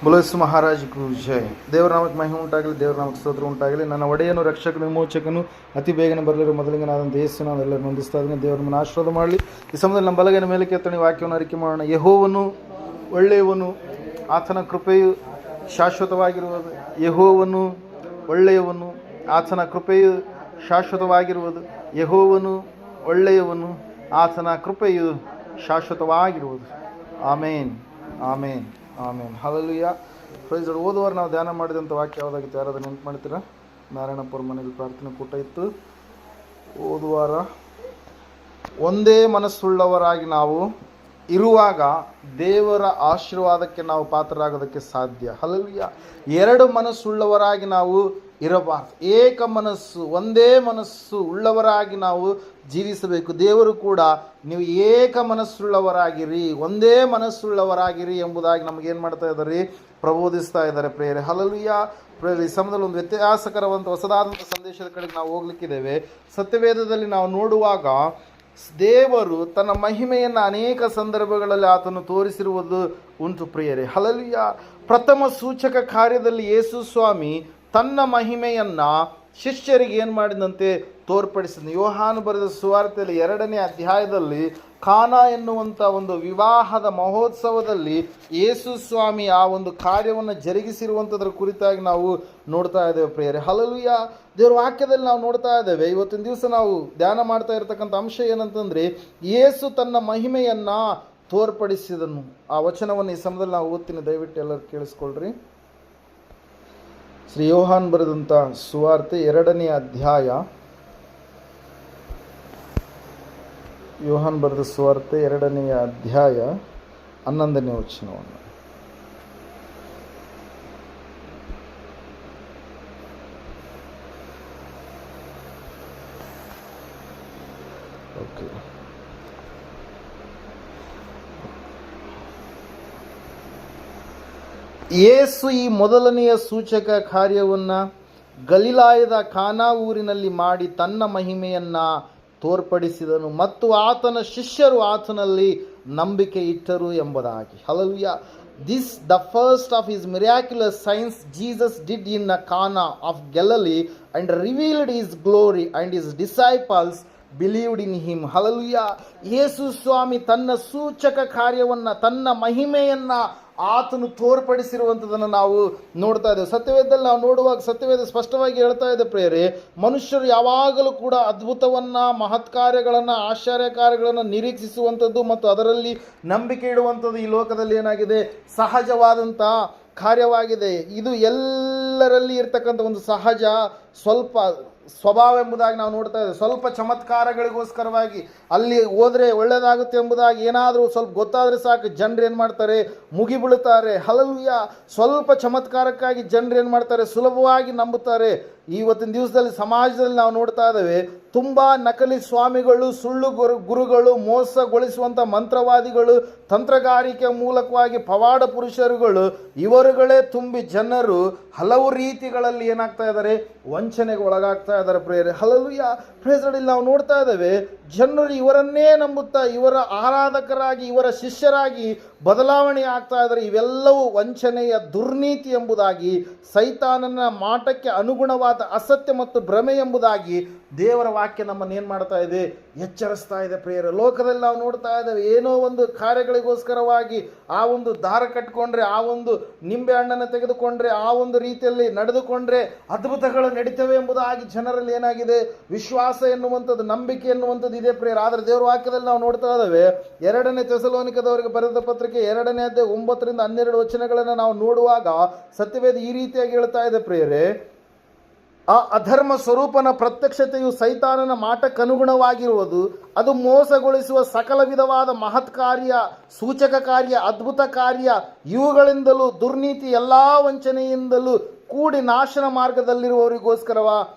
ಬುಲಸ್ ಮಹಾರಾಜ್ ಕು ಜೈ. ದೇವರ ನಾಮಕ್ಕೆ ಮಹಿಮೆ ಉಂಟಾಗಲಿ, ದೇವರ ನಾಮಕ್ಕೆ ಸ್ತೋತ್ರ ಉಂಟಾಗಲಿ. ನನ್ನ ಒಡೆಯನು, ರಕ್ಷಕನು, ವಿಮೋಚಕನು, ಅತಿ ಬೇಗನೆ ಬರಲಿರೋ ಮೊದಲಿಗನಾದಂಥ ಯೇಸು ನಾನು ಎಲ್ಲರೂ ಹೊಂದಿಸ್ತಾ ಇದ್ದೀನಿ. ದೇವರು ನಮ್ಮನ್ನು ಆಶೀರ್ವಾದ ಮಾಡಲಿ. ಈ ಸಮಯದಲ್ಲಿ ನಮ್ಮ ಬಲಗೈನ ಮೇಲೆ ಕೆತ್ತಣಿ ವಾಕ್ಯವನ್ನು ಅರಿಕೆ ಮಾಡೋಣ. ಯೆಹೋವನು ಒಳ್ಳೆಯವನು, ಆತನ ಕೃಪೆಯು ಶಾಶ್ವತವಾಗಿರುವುದು. ಯೆಹೋವನು ಒಳ್ಳೆಯವನು, ಆತನ ಕೃಪೆಯು ಶಾಶ್ವತವಾಗಿರುವುದು. ಯೆಹೋವನು ಒಳ್ಳೆಯವನು, ಆತನ ಕೃಪೆಯು ಶಾಶ್ವತವಾಗಿರುವುದು. ಆಮೇನ್, ಆಮೇನ್, ಆಮೇನ್. ಹಲ್ಲೆಲೂಯಾ. Praise Lord. ಓದುವಾರ ನಾವು ಧ್ಯಾನ ಮಾಡಿದಂಥ ವಾಕ್ಯ ಯಾವುದಾಗಿತ್ತು? ಯಾರಾದ್ರೂ ನೆನಪು ಮಾಡ್ತೀರಾ? ನಾರಾಯಣಪ್ಪರ ಮನೇಲಿ ಪ್ರಾರ್ಥನೆ ಕೂಟ ಇತ್ತು. ಓದುವಾರ, ಒಂದೇ ಮನಸ್ಸುಳ್ಳವರಾಗಿ ನಾವು ಇರುವಾಗ ದೇವರ ಆಶೀರ್ವಾದಕ್ಕೆ ನಾವು ಪಾತ್ರರಾಗೋದಕ್ಕೆ ಸಾಧ್ಯ. ಹಲ್ಲೆಲೂಯಾ. ಎರಡು ಮನಸ್ಸುಳ್ಳವರಾಗಿ ನಾವು ಇರಬಾರ್ದು. ಏಕ ಮನಸ್ಸು, ಒಂದೇ ಮನಸ್ಸು ಉಳ್ಳವರಾಗಿ ನಾವು ಜೀವಿಸಬೇಕು. ದೇವರು ಕೂಡ ನೀವು ಏಕ ಮನಸ್ಸುಳ್ಳವರಾಗಿರಿ, ಒಂದೇ ಮನಸ್ಸುಳ್ಳವರಾಗಿರಿ ಎಂಬುದಾಗಿ ನಮಗೇನು ಮಾಡ್ತಾ ಇದ್ದಾರೆ? ಪ್ರಬೋಧಿಸ್ತಾ ಇದ್ದಾರೆ ಪ್ರೇರೆ. ಹಲ್ಲೆಲೂಯಾ. ಪ್ರೇರೆ, ಈ ಸಮಯದಲ್ಲಿ ಒಂದು ವ್ಯತ್ಯಾಸಕರವಂತ ಹೊಸದಾದಂಥ ಸಂದೇಶದ ಕಡೆಗೆ ನಾವು ಹೋಗ್ಲಿಕ್ಕಿದ್ದೇವೆ. ಸತ್ಯವೇದದಲ್ಲಿ ನಾವು ನೋಡುವಾಗ ದೇವರು ತನ್ನ ಮಹಿಮೆಯನ್ನು ಅನೇಕ ಸಂದರ್ಭಗಳಲ್ಲಿ ಆತನು ತೋರಿಸಿರುವುದು ಉಂಟು ಪ್ರಿಯರೇ. ಹಲ್ಲೆಲೂಯಾ. ಪ್ರಥಮ ಸೂಚಕ ಕಾರ್ಯದಲ್ಲಿ ಯೇಸು ಸ್ವಾಮಿ ತನ್ನ ಮಹಿಮೆಯನ್ನು ಶಿಷ್ಯರಿಗೆ ಏನು ಮಾಡಿದಂತೆ ತೋರ್ಪಡಿಸಿದ. ಯೋಹಾನ ಬರೆದ ಸುವಾರ್ತೆಯಲ್ಲಿ 2ನೇ ಅಧ್ಯಾಯದಲ್ಲಿ ಕಾನಾ ಎನ್ನುವಂಥ ಒಂದು ವಿವಾಹದ ಮಹೋತ್ಸವದಲ್ಲಿ ಯೇಸು ಸ್ವಾಮಿ ಆ ಒಂದು ಕಾರ್ಯವನ್ನು ಜರುಗಿಸಿರುವಂಥದ್ರ ಕುರಿತಾಗಿ ನಾವು ನೋಡ್ತಾ ಇದ್ದೇವೆ ಪ್ರಿಯರೇ. ಹಲ್ಲೆಲೂಯಾ. ದೇವರ ವಾಕ್ಯದಲ್ಲಿ ನಾವು ನೋಡ್ತಾ ಇದ್ದೇವೆ. ಇವತ್ತಿನ ದಿವಸ ನಾವು ಧ್ಯಾನ ಮಾಡ್ತಾ ಇರತಕ್ಕಂಥ ಅಂಶ ಏನಂತಂದರೆ, ಯೇಸು ತನ್ನ ಮಹಿಮೆಯನ್ನು ತೋರ್ಪಡಿಸಿದನು. ಆ ವಚನವನ್ನು ಈ ಸಮಯದಲ್ಲಿ ನಾವು ಓದ್ತೀನಿ, ದಯವಿಟ್ಟು ಎಲ್ಲರೂ ಕೇಳಿಸ್ಕೊಳ್ರಿ. ಶ್ರೀ ಯೋಹಾನ್ ಬರೆದಂಥ ಸುವಾರ್ತೆ 2ನೇ ಅಧ್ಯಾಯ, ಯೋಹಾನ್ ಬರೆದ ಸುವಾರ್ತೆ 2ನೇ ಅಧ್ಯಾಯ 11ನೇ ವಚನವನ್ನು. ಓಕೆ. ಯೇಸು ಈ ಮೊದಲನೆಯ ಸೂಚಕ ಕಾರ್ಯವನ್ನು ಗಲಿಲಾಯದ ಕಾನಾ ಊರಿನಲ್ಲಿ ಮಾಡಿ ತನ್ನ ಮಹಿಮೆಯನ್ನು ತೋರ್ಪಡಿಸಿದನು ಮತ್ತು ಆತನ ಶಿಷ್ಯರು ಆತನಲ್ಲಿ ನಂಬಿಕೆ ಇಟ್ಟರು ಎಂಬುದಾಗಿ. Hallelujah. This the first of his miraculous signs Jesus did in Cana of Galilee and revealed his glory, and his disciples believed in him. ಹಲ್ಲೆಲೂಯಾ. ಯೇಸು ಸ್ವಾಮಿ ತನ್ನ ಸೂಚಕ ಕಾರ್ಯವನ್ನು, ತನ್ನ ಮಹಿಮೆಯನ್ನು ಆತನು ತೋರ್ಪಡಿಸಿರುವಂಥದ್ದನ್ನು ನಾವು ನೋಡ್ತಾ ಇದ್ದೇವೆ. ಸತ್ಯವೇದದಲ್ಲಿ ನಾವು ನೋಡುವಾಗ ಸತ್ಯವೇದ ಸ್ಪಷ್ಟವಾಗಿ ಹೇಳ್ತಾ ಇದೆ ಪ್ರಿಯರೇ, ಮನುಷ್ಯರು ಯಾವಾಗಲೂ ಕೂಡ ಅದ್ಭುತವನ್ನು, ಮಹತ್ ಕಾರ್ಯಗಳನ್ನು, ಆಶ್ಚರ್ಯ ಕಾರ್ಯಗಳನ್ನು ನಿರೀಕ್ಷಿಸುವಂಥದ್ದು ಮತ್ತು ಅದರಲ್ಲಿ ನಂಬಿಕೆ ಇಡುವಂಥದ್ದು ಈ ಲೋಕದಲ್ಲಿ ಏನಾಗಿದೆ? ಸಹಜವಾದಂಥ ಕಾರ್ಯವಾಗಿದೆ. ಇದು ಎಲ್ಲರಲ್ಲಿ ಇರ್ತಕ್ಕಂಥ ಒಂದು ಸಹಜ ಸ್ವಲ್ಪ ಸ್ವಭಾವ ಎಂಬುದಾಗಿ ನಾವು ನೋಡ್ತಾ ಇದ್ದೇವೆ. ಸ್ವಲ್ಪ ಚಮತ್ಕಾರಗಳಿಗೋಸ್ಕರವಾಗಿ ಅಲ್ಲಿ ಹೋದರೆ ಒಳ್ಳೆಯದಾಗುತ್ತೆ ಎಂಬುದಾಗಿ ಏನಾದರೂ ಸ್ವಲ್ಪ ಗೊತ್ತಾದರೆ ಸಾಕು, ಜನರು ಏನು ಮಾಡ್ತಾರೆ? ಮುಗಿಬೀಳುತ್ತಾರೆ. ಹಲ್ಲೆಲೂಯಾ. ಸ್ವಲ್ಪ ಚಮತ್ಕಾರಕ್ಕಾಗಿ ಜನರು ಏನು ಮಾಡ್ತಾರೆ? ಸುಲಭವಾಗಿ ನಂಬುತ್ತಾರೆ. ಇವತ್ತಿನ ದಿವಸದಲ್ಲಿ ಸಮಾಜದಲ್ಲಿ ನಾವು ನೋಡ್ತಾ ಇದ್ದೇವೆ, ತುಂಬ ನಕಲಿ ಸ್ವಾಮಿಗಳು, ಸುಳ್ಳು ಗುರುಗಳು, ಮೋಸಗೊಳಿಸುವಂಥ ಮಂತ್ರವಾದಿಗಳು, ತಂತ್ರಗಾರಿಕೆ ಮೂಲಕವಾಗಿ ಪವಾಡ ಪುರುಷರುಗಳು, ಇವರುಗಳೇ ತುಂಬಿ ಜನರು ಹಲವು ರೀತಿಗಳಲ್ಲಿ ಏನಾಗ್ತಾ ಇದ್ದಾರೆ? ವಂಚನೆಗೆ ಒಳಗಾಗ್ತಾ ಇದ್ದಾರೆ ಪ್ರೇರೆ. ಹಲ್ಲೆಲೂಯಾ. Praise Lord. ನಾವು ನೋಡ್ತಾ ಇದ್ದೇವೆ, ಜನರು ಇವರನ್ನೇ ನಂಬುತ್ತಾ ಇವರ ಆರಾಧಕರಾಗಿ, ಇವರ ಶಿಷ್ಯರಾಗಿ ಬದಲಾವಣೆ ಆಗ್ತಾ ಇದ್ದಾರೆ. ಇವೆಲ್ಲವೂ ವಂಚನೆಯ ದುರ್ನೀತಿ ಎಂಬುದಾಗಿ, ಸೈತಾನನ ಮಾಟಕ್ಕೆ ಅನುಗುಣವಾದ ಅಸತ್ಯ ಮತ್ತು ಭ್ರಮೆ ಎಂಬುದಾಗಿ ದೇವರ ವಾಕ್ಯ ನಮ್ಮನ್ನು ಏನು ಮಾಡ್ತಾ ಇದೆ? ಎಚ್ಚರಿಸ್ತಾ ಇದೆ ಪ್ರಿಯರೇ. ಲೋಕದಲ್ಲಿ ನಾವು ನೋಡ್ತಾ ಇದ್ದೇವೆ, ಏನೋ ಒಂದು ಕಾರ್ಯಗಳಿಗೋಸ್ಕರವಾಗಿ ಆ ಒಂದು ದಾರ ಕಟ್ಟಿಕೊಂಡ್ರೆ, ಆ ಒಂದು ನಿಂಬೆ ಹಣ್ಣನ್ನು ತೆಗೆದುಕೊಂಡ್ರೆ, ಆ ಒಂದು ರೀತಿಯಲ್ಲಿ ನಡೆದುಕೊಂಡ್ರೆ ಅದ್ಭುತಗಳು ನಡೀತವೆ ಎಂಬುದಾಗಿ ಜನರಲ್ಲಿ ಏನಾಗಿದೆ? ವಿಶ್ವಾಸ ಎನ್ನುವಂಥದ್ದು, ನಂಬಿಕೆ ಎನ್ನುವಂಥದ್ದು ಇದೆ ಪ್ರಿಯರೇ. ಆದರೆ ದೇವರ ವಾಕ್ಯದಲ್ಲಿ ನಾವು ನೋಡ್ತಾ ಇದ್ದೇವೆ, 2ನೇ ಥೆಸಲೋನಿಕದವರಿಗೆ ಬರೆದ ಪತ್ರಿಕೆ 2ನೇ ಅಧ್ಯಾಯ 9ರಿಂದ 12 ವಚನಗಳನ್ನು ನಾವು ನೋಡುವಾಗ ಸತ್ಯವೇದ ಈ ರೀತಿಯಾಗಿ ಹೇಳ್ತಾ ಇದೆ ಪ್ರಿಯರೇ, ಆ ಅಧರ್ಮ ಸ್ವರೂಪನ ಪ್ರತ್ಯಕ್ಷತೆಯು ಸೈತಾನನ ಮಾಟಕ್ಕನುಗುಣವಾಗಿರುವುದು. ಅದು ಮೋಸಗೊಳಿಸುವ ಸಕಲ ವಿಧವಾದ ಮಹತ್ ಕಾರ್ಯ, ಸೂಚಕ ಕಾರ್ಯ, ಅದ್ಭುತ ಕಾರ್ಯ ಇವುಗಳಿಂದಲೂ ದುರ್ನೀತಿ ಎಲ್ಲ ವಂಚನೆಯಿಂದಲೂ ಕೂಡಿ ನಾಶನ ಮಾರ್ಗದಲ್ಲಿರುವವರಿಗೋಸ್ಕರವ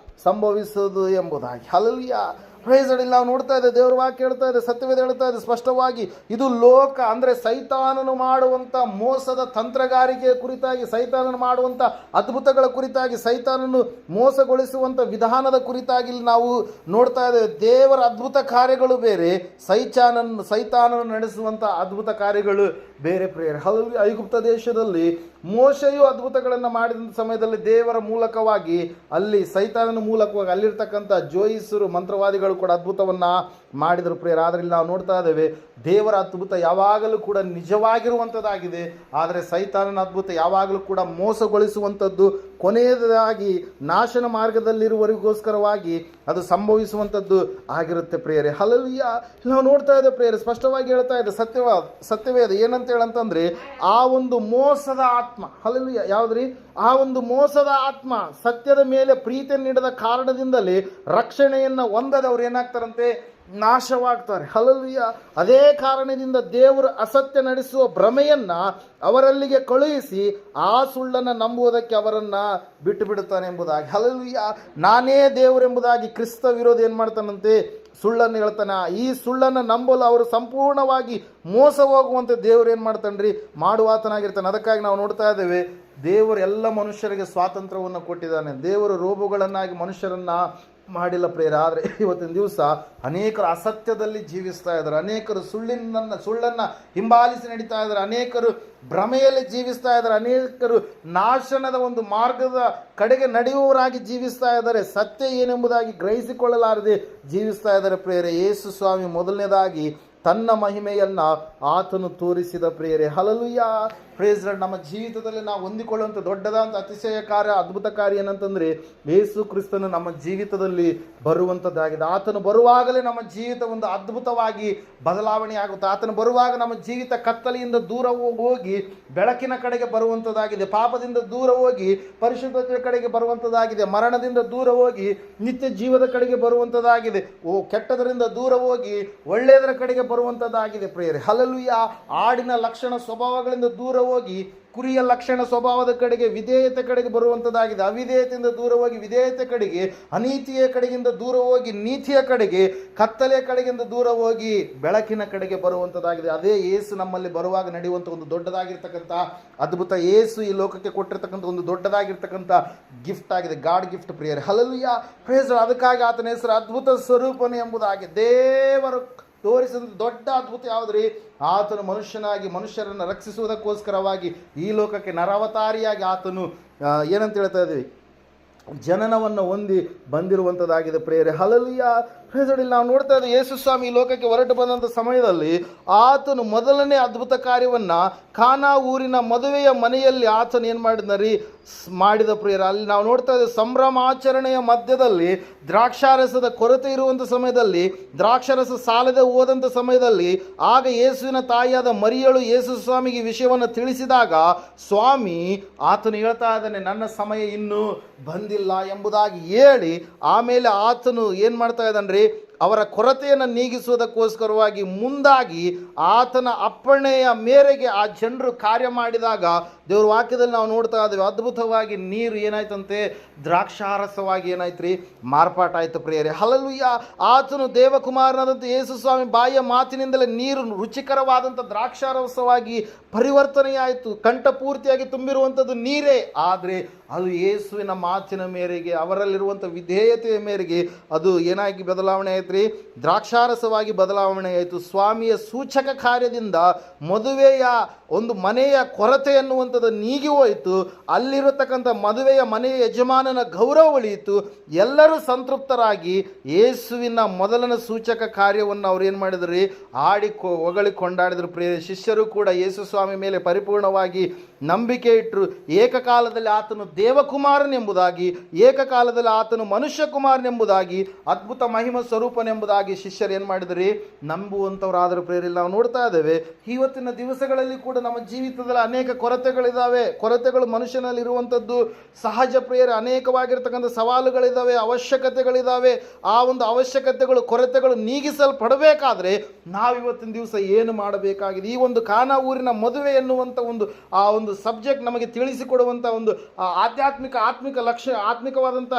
ಸಂಭವಿಸುವುದು ಎಂಬುದಾಗಿ. ಹಲ್ಲೆಲೂಯಾ. Praise Lord. ನಾವು ನೋಡ್ತಾ ಇದ್ದೇವೆ, ದೇವರ ವಾಕ್ಯ ಹೇಳ್ತಾ ಇದೆ, ಸತ್ಯವೇದ ಹೇಳ್ತಾ ಇದೆ ಸ್ಪಷ್ಟವಾಗಿ, ಇದು ಲೋಕ ಅಂದರೆ ಸೈತಾನನು ಮಾಡುವಂಥ ಮೋಸದ ತಂತ್ರಗಾರಿಕೆಯ ಕುರಿತಾಗಿ, ಸೈತಾನನು ಮಾಡುವಂಥ ಅದ್ಭುತಗಳ ಕುರಿತಾಗಿ, ಸೈತಾನನು ಮೋಸಗೊಳಿಸುವಂಥ ವಿಧಾನದ ಕುರಿತಾಗಿ ನಾವು ನೋಡ್ತಾ ಇದ್ದೇವೆ. ದೇವರ ಅದ್ಭುತ ಕಾರ್ಯಗಳು ಬೇರೆ, ಸೈತಾನನು ನಡೆಸುವಂಥ ಅದ್ಭುತ ಕಾರ್ಯಗಳು ಬೇರೆ ಪ್ರೇಯರ್. ಐಗುಪ್ತ ದೇಶದಲ್ಲಿ ಮೋಶೆಯು ಅದ್ಭುತಗಳನ್ನು ಮಾಡಿದ ಸಮಯದಲ್ಲಿ ದೇವರ ಮೂಲಕವಾಗಿ, ಅಲ್ಲಿ ಸೈತಾನನ ಮೂಲಕವಾಗಿ ಅಲ್ಲಿರ್ತಕ್ಕಂಥ ಜೋಯಿಸರು ಮಂತ್ರವಾದಿಗಳು ಕೂಡ ಅದ್ಭುತವನ್ನ ಮಾಡಿದರು ಪ್ರಿಯರೇ. ಆದರೆ ಇಲ್ಲಿ ನಾವು ನೋಡ್ತಾ ಇದ್ದೇವೆ, ದೇವರ ಅದ್ಭುತ ಯಾವಾಗಲೂ ಕೂಡ ನಿಜವಾಗಿರುವಂಥದ್ದಾಗಿದೆ. ಆದರೆ ಸೈತಾನನ ಅದ್ಭುತ ಯಾವಾಗಲೂ ಕೂಡ ಮೋಸಗೊಳಿಸುವಂಥದ್ದು, ಕೊನೆಯದಾಗಿ ನಾಶನ ಮಾರ್ಗದಲ್ಲಿರುವವರಿಗೋಸ್ಕರವಾಗಿ ಅದು ಸಂಭವಿಸುವಂಥದ್ದು ಆಗಿರುತ್ತೆ ಪ್ರಿಯರೇ. ಹಲ್ಲೆಲೂಯಾ. ನಾವು ನೋಡ್ತಾ ಇದ್ದೇವೆ ಪ್ರಿಯರೇ, ಸ್ಪಷ್ಟವಾಗಿ ಹೇಳ್ತಾ ಇದೆ ಸತ್ಯವೇ ಅದು ಏನಂತ ಹೇಳಂತಂದ್ರೆ, ಆ ಒಂದು ಮೋಸದ ಆತ್ಮ, ಹಲ್ಲೆಲೂಯಾ, ಯಾವ್ದ್ರಿ? ಆ ಒಂದು ಮೋಸದ ಆತ್ಮ ಸತ್ಯದ ಮೇಲೆ ಪ್ರೀತಿಯನ್ನು ನೀಡದ ಕಾರಣದಿಂದಲೇ ರಕ್ಷಣೆಯನ್ನ ಹೊಂದದವ್ರು ಏನಾಗ್ತಾರಂತೆ? ನಾಶವಾಗ್ತಾರೆ. ಹಲ್ಲೆಲೂಯಾ. ಅದೇ ಕಾರಣದಿಂದ ದೇವರು ಅಸತ್ಯ ನಡೆಸುವ ಭ್ರಮೆಯನ್ನ ಅವರಲ್ಲಿಗೆ ಕಳುಹಿಸಿ ಆ ಸುಳ್ಳನ್ನು ನಂಬುವುದಕ್ಕೆ ಅವರನ್ನ ಬಿಟ್ಟು ಬಿಡುತ್ತಾನೆ ಎಂಬುದಾಗಿ. ಹಲ್ಲೆಲೂಯಾ. ನಾನೇ ದೇವರೆಂಬುದಾಗಿ ಕ್ರಿಸ್ತ ವಿರೋಧಿ ಏನ್ ಮಾಡ್ತಾನಂತೆ? ಸುಳ್ಳನ್ನು ಹೇಳ್ತಾನೆ. ಈ ಸುಳ್ಳನ್ನು ನಂಬಲು ಅವರು ಸಂಪೂರ್ಣವಾಗಿ ಮೋಸ ಹೋಗುವಂತೆ ದೇವರು ಏನ್ ಮಾಡ್ತಾನ್ರಿ? ಮಾಡುವಾತನಾಗಿರ್ತಾನೆ. ಅದಕ್ಕಾಗಿ ನಾವು ನೋಡ್ತಾ ಇದ್ದೇವೆ, ದೇವರು ಎಲ್ಲ ಮನುಷ್ಯರಿಗೆ ಸ್ವಾತಂತ್ರ್ಯವನ್ನು ಕೊಟ್ಟಿದ್ದಾನೆ. ದೇವರು ರೋಬೋಗಳನ್ನಾಗಿ ಮನುಷ್ಯರನ್ನ ಮಾಡಿಲ್ಲ ಪ್ರೇರ. ಆದರೆ ಇವತ್ತಿನ ದಿವಸ ಅನೇಕರು ಅಸತ್ಯದಲ್ಲಿ ಜೀವಿಸ್ತಾ ಇದ್ದಾರೆ, ಅನೇಕರು ಸುಳ್ಳನ್ನು ಹಿಂಬಾಲಿಸಿ ನಡೀತಾ ಇದ್ದಾರೆ, ಅನೇಕರು ಭ್ರಮೆಯಲ್ಲಿ ಜೀವಿಸ್ತಾ ಇದ್ದಾರೆ, ಅನೇಕರು ನಾಶನದ ಒಂದು ಮಾರ್ಗದ ಕಡೆಗೆ ನಡೆಯುವವರಾಗಿ ಜೀವಿಸ್ತಾ ಇದ್ದಾರೆ, ಸತ್ಯ ಏನೆಂಬುದಾಗಿ ಗ್ರಹಿಸಿಕೊಳ್ಳಲಾರದೆ ಜೀವಿಸ್ತಾ ಇದ್ದಾರೆ ಪ್ರೇರೆ. ಯೇಸು ಸ್ವಾಮಿ ಮೊದಲನೇದಾಗಿ ತನ್ನ ಮಹಿಮೆಯನ್ನ ಆತನು ತೋರಿಸಿದ ಪ್ರಿಯರೇ. ಹಲ್ಲೆಲೂಯಾ. Praise Lord. ನಮ್ಮ ಜೀವಿತದಲ್ಲಿ ನಾವು ಹೊಂದಿಕೊಳ್ಳುವಂಥ ದೊಡ್ಡದಾದ ಅತಿಶಯ ಕಾರ್ಯ, ಅದ್ಭುತ ಕಾರ್ಯ ಏನಂತಂದ್ರೆ, ಯೇಸು ಕ್ರಿಸ್ತನು ನಮ್ಮ ಜೀವಿತದಲ್ಲಿ ಬರುವಂಥದ್ದಾಗಿದೆ. ಆತನು ಬರುವಾಗಲೇ ನಮ್ಮ ಜೀವಿತ ಒಂದು ಅದ್ಭುತವಾಗಿ ಬದಲಾವಣೆ ಆಗುತ್ತೆ. ಆತನು ಬರುವಾಗ ನಮ್ಮ ಜೀವಿತ ಕತ್ತಲೆಯಿಂದ ದೂರ ಹೋಗಿ ಬೆಳಕಿನ ಕಡೆಗೆ ಬರುವಂಥದ್ದಾಗಿದೆ, ಪಾಪದಿಂದ ದೂರ ಹೋಗಿ ಪರಿಶುದ್ಧತೆಯ ಕಡೆಗೆ ಬರುವಂಥದ್ದಾಗಿದೆ, ಮರಣದಿಂದ ದೂರ ಹೋಗಿ ನಿತ್ಯ ಜೀವದ ಕಡೆಗೆ ಬರುವಂಥದ್ದಾಗಿದೆ, ಕೆಟ್ಟದರಿಂದ ದೂರ ಹೋಗಿ ಒಳ್ಳೆಯದರ ಕಡೆಗೆ ಬರುವಂಥದ್ದಾಗಿದೆ ಪ್ರಿಯರೇ. ಹಲ್ಲೆಲೂಯಾ. ಆಡಿನ ಲಕ್ಷಣ ಸ್ವಭಾವಗಳಿಂದ ದೂರ ಹೋಗಿ ಕುರಿಯ ಲಕ್ಷಣ ಸ್ವಭಾವದ ಕಡೆಗೆ, ವಿಧೇಯತೆ ಕಡೆಗೆ ಬರುವಂಥದ್ದಾಗಿದೆ. ಅವಿಧೇಯತೆಯಿಂದ ದೂರ ಹೋಗಿ ವಿಧೇಯತೆ ಕಡೆಗೆ, ಅನೀತಿಯ ಕಡೆಗಿಂದ ದೂರ ಹೋಗಿ ನೀತಿಯ ಕಡೆಗೆ, ಕತ್ತಲೆಯ ಕಡೆಗಿಂದ ದೂರ ಹೋಗಿ ಬೆಳಕಿನ ಕಡೆಗೆ ಬರುವಂಥದ್ದಾಗಿದೆ. ಅದೇ ಯೇಸು ನಮ್ಮಲ್ಲಿ ಬರುವಾಗ ನಡೆಯುವಂಥ ಒಂದು ದೊಡ್ಡದಾಗಿರ್ತಕ್ಕಂಥ ಅದ್ಭುತ. ಯೇಸು ಈ ಲೋಕಕ್ಕೆ ಕೊಟ್ಟಿರ್ತಕ್ಕಂಥ ಒಂದು ದೊಡ್ಡದಾಗಿರ್ತಕ್ಕಂಥ ಗಿಫ್ಟ್ ಆಗಿದೆ, ಗಾಡ್ ಗಿಫ್ಟ್ ಪ್ರಿಯರೇ. ಹಲ್ಲೆಲೂಯಾ. ಪ್ರೇಸ್. ಅದಕ್ಕಾಗಿ ಆತನ ಹೆಸರು ಅದ್ಭುತ ಸ್ವರೂಪನೇ ಎಂಬುದಾಗಿ. ದೇವರು ತೋರಿಸಿದ ದೊಡ್ಡ ಅದ್ಭುತ ಯಾವುದ್ರಿ? ಆತನು ಮನುಷ್ಯರನ್ನು ರಕ್ಷಿಸುವುದಕ್ಕೋಸ್ಕರವಾಗಿ ಈ ಲೋಕಕ್ಕೆ ನರವತಾರಿಯಾಗಿ ಆತನು ಏನಂತ ಹೇಳ್ತಾ ಇದ್ದೀವಿ? ಜನನವನ್ನು ಹೊಂದಿ ಬಂದಿರುವಂಥದ್ದಾಗಿದೆ ಪ್ರೇರೆ. ಹಲ್ಲೆಲೂಯಾ. ಇಲ್ಲಿ ನಾವು ನೋಡ್ತಾ ಇದ್ದೀವಿ, ಯೇಸು ಸ್ವಾಮಿ ಈ ಲೋಕಕ್ಕೆ ಹೊರಟು ಬಂದಂಥ ಸಮಯದಲ್ಲಿ ಆತನು ಮೊದಲನೇ ಅದ್ಭುತ ಕಾರ್ಯವನ್ನ ಕಾನಾ ಊರಿನ ಮದುವೆಯ ಮನೆಯಲ್ಲಿ ಆತನು ಏನು ಮಾಡಿದ ಪ್ರಿಯರ. ಅಲ್ಲಿ ನಾವು ನೋಡ್ತಾ ಇದ್ದೇವೆ, ಸಂಭ್ರಮಾಚರಣೆಯ ಮಧ್ಯದಲ್ಲಿ ದ್ರಾಕ್ಷಾರಸದ ಕೊರತೆ ಇರುವಂಥ ಸಮಯದಲ್ಲಿ, ದ್ರಾಕ್ಷಾರಸ ಸಾಲದೆ ಹೋದಂಥ ಸಮಯದಲ್ಲಿ, ಆಗ ಯೇಸುವಿನ ತಾಯಿಯಾದ ಮರಿಯಳು ಯೇಸು ಸ್ವಾಮಿಗೆ ವಿಷಯವನ್ನು ತಿಳಿಸಿದಾಗ ಸ್ವಾಮಿ ಆತನು ಹೇಳ್ತಾ ಇದ್ದಾನೆ, ನನ್ನ ಸಮಯ ಇನ್ನೂ ಬಂದಿಲ್ಲ ಎಂಬುದಾಗಿ ಹೇಳಿ, ಆಮೇಲೆ ಆತನು ಏನು ಮಾಡ್ತಾ ಇದ್ದಾನ್ರಿ? ಅವರ ಕೊರತೆಯನ್ನು ನೀಗಿಸುವುದಕ್ಕೋಸ್ಕರವಾಗಿ ಮುಂದಾಗಿ ಆತನ ಅಪ್ಪಣೆಯ ಮೇರೆಗೆ ಆ ಜನರು ಕಾರ್ಯ ಮಾಡಿದಾಗ ದೇವ್ರ ವಾಕ್ಯದಲ್ಲಿ ನಾವು ನೋಡ್ತಾ ಇದ್ದೇವೆ, ಅದ್ಭುತವಾಗಿ ನೀರು ಏನಾಯ್ತಂತೆ? ದ್ರಾಕ್ಷಾರಸವಾಗಿ ಏನಾಯ್ತ್ರಿ? ಮಾರ್ಪಾಟಾಯ್ತು ಪ್ರಿಯರೇ. ಹಲ್ಲೆಲೂಯಾ. ಆತನು ದೇವಕುಮಾರನಾದಂಥ ಯೇಸು ಸ್ವಾಮಿ ಬಾಯಿಯ ಮಾತಿನಿಂದಲೇ ನೀರು ರುಚಿಕರವಾದಂಥ ದ್ರಾಕ್ಷಾರಸವಾಗಿ ಪರಿವರ್ತನೆಯಾಯಿತು. ಕಂಠಪೂರ್ತಿಯಾಗಿ ತುಂಬಿರುವಂಥದ್ದು ನೀರೇ, ಆದರೆ ಅದು ಯೇಸುವಿನ ಮಾತಿನ ಮೇರೆಗೆ, ಅವರಲ್ಲಿರುವಂಥ ವಿಧೇಯತೆಯ ಮೇರೆಗೆ ಅದು ಏನಾಗಿ ಬದಲಾವಣೆ ಆಯ್ತು? ದ್ರಾಕ್ಷಾರಸವಾಗಿ ಬದಲಾವಣೆ ಆಯಿತು. ಸ್ವಾಮಿಯ ಸೂಚಕ ಕಾರ್ಯದಿಂದ ಮದುವೆಯ ಒಂದು ಮನೆಯ ಕೊರತೆ ಎನ್ನುವಂಥದ್ದು ನೀಗಿ ಹೋಯಿತು. ಅಲ್ಲಿರತಕ್ಕಂಥ ಮದುವೆಯ ಮನೆಯ ಯಜಮಾನನ ಗೌರವ ಉಳಿಯಿತು. ಎಲ್ಲರೂ ಸಂತೃಪ್ತರಾಗಿ ಯೇಸುವಿನ ಮೊದಲನ ಸೂಚಕ ಕಾರ್ಯವನ್ನು ಅವ್ರು ಏನು ಮಾಡಿದ್ರಿ? ಹೊಗಳಿ ಕೊಂಡಾಡಿದ್ರು ಪ್ರಿಯ. ಶಿಷ್ಯರು ಕೂಡ ಯೇಸು ಸ್ವಾಮಿ ಮೇಲೆ ಪರಿಪೂರ್ಣವಾಗಿ ನಂಬಿಕೆ ಇಟ್ಟರು. ಏಕಕಾಲದಲ್ಲಿ ಆತನು ದೇವಕುಮಾರನೆಂಬುದಾಗಿ, ಏಕಕಾಲದಲ್ಲಿ ಆತನು ಮನುಷ್ಯ ಕುಮಾರನೆಂಬುದಾಗಿ, ಅದ್ಭುತ ಮಹಿಮ ಸ್ವರೂಪನೆಂಬುದಾಗಿ ಶಿಷ್ಯರು ಏನು ಮಾಡಿದ್ರಿ? ನಂಬುವಂಥವರಾದರೂ ಪ್ರೇರಿಲ್ಲ. ನಾವು ನೋಡ್ತಾ ಇದ್ದೇವೆ, ಇವತ್ತಿನ ದಿವಸಗಳಲ್ಲಿ ಕೂಡ ನಮ್ಮ ಜೀವಿತದಲ್ಲಿ ಅನೇಕ ಕೊರತೆಗಳಿದ್ದಾವೆ. ಕೊರತೆಗಳು ಮನುಷ್ಯನಲ್ಲಿ ಇರುವಂಥದ್ದು ಸಹಜ ಪ್ರಿಯರೇ. ಅನೇಕವಾಗಿರ್ತಕ್ಕಂಥ ಸವಾಲುಗಳಿದ್ದಾವೆ, ಅವಶ್ಯಕತೆಗಳಿದ್ದಾವೆ. ಆ ಒಂದು ಅವಶ್ಯಕತೆಗಳು, ಕೊರತೆಗಳು ನೀಗಿಸಲ್ಪಡಬೇಕಾದ್ರೆ ನಾವಿವತ್ತಿನ ದಿವಸ ಏನು ಮಾಡಬೇಕಾಗಿದೆ? ಈ ಒಂದು ಕಾನಾ ಊರಿನ ಮದುವೆ ಎನ್ನುವಂಥ ಆ ಒಂದು ಸಬ್ಜೆಕ್ಟ್ ನಮಗೆ ತಿಳಿಸಿಕೊಡುವಂಥ ಒಂದು ಆತ್ಮಿಕವಾದಂಥ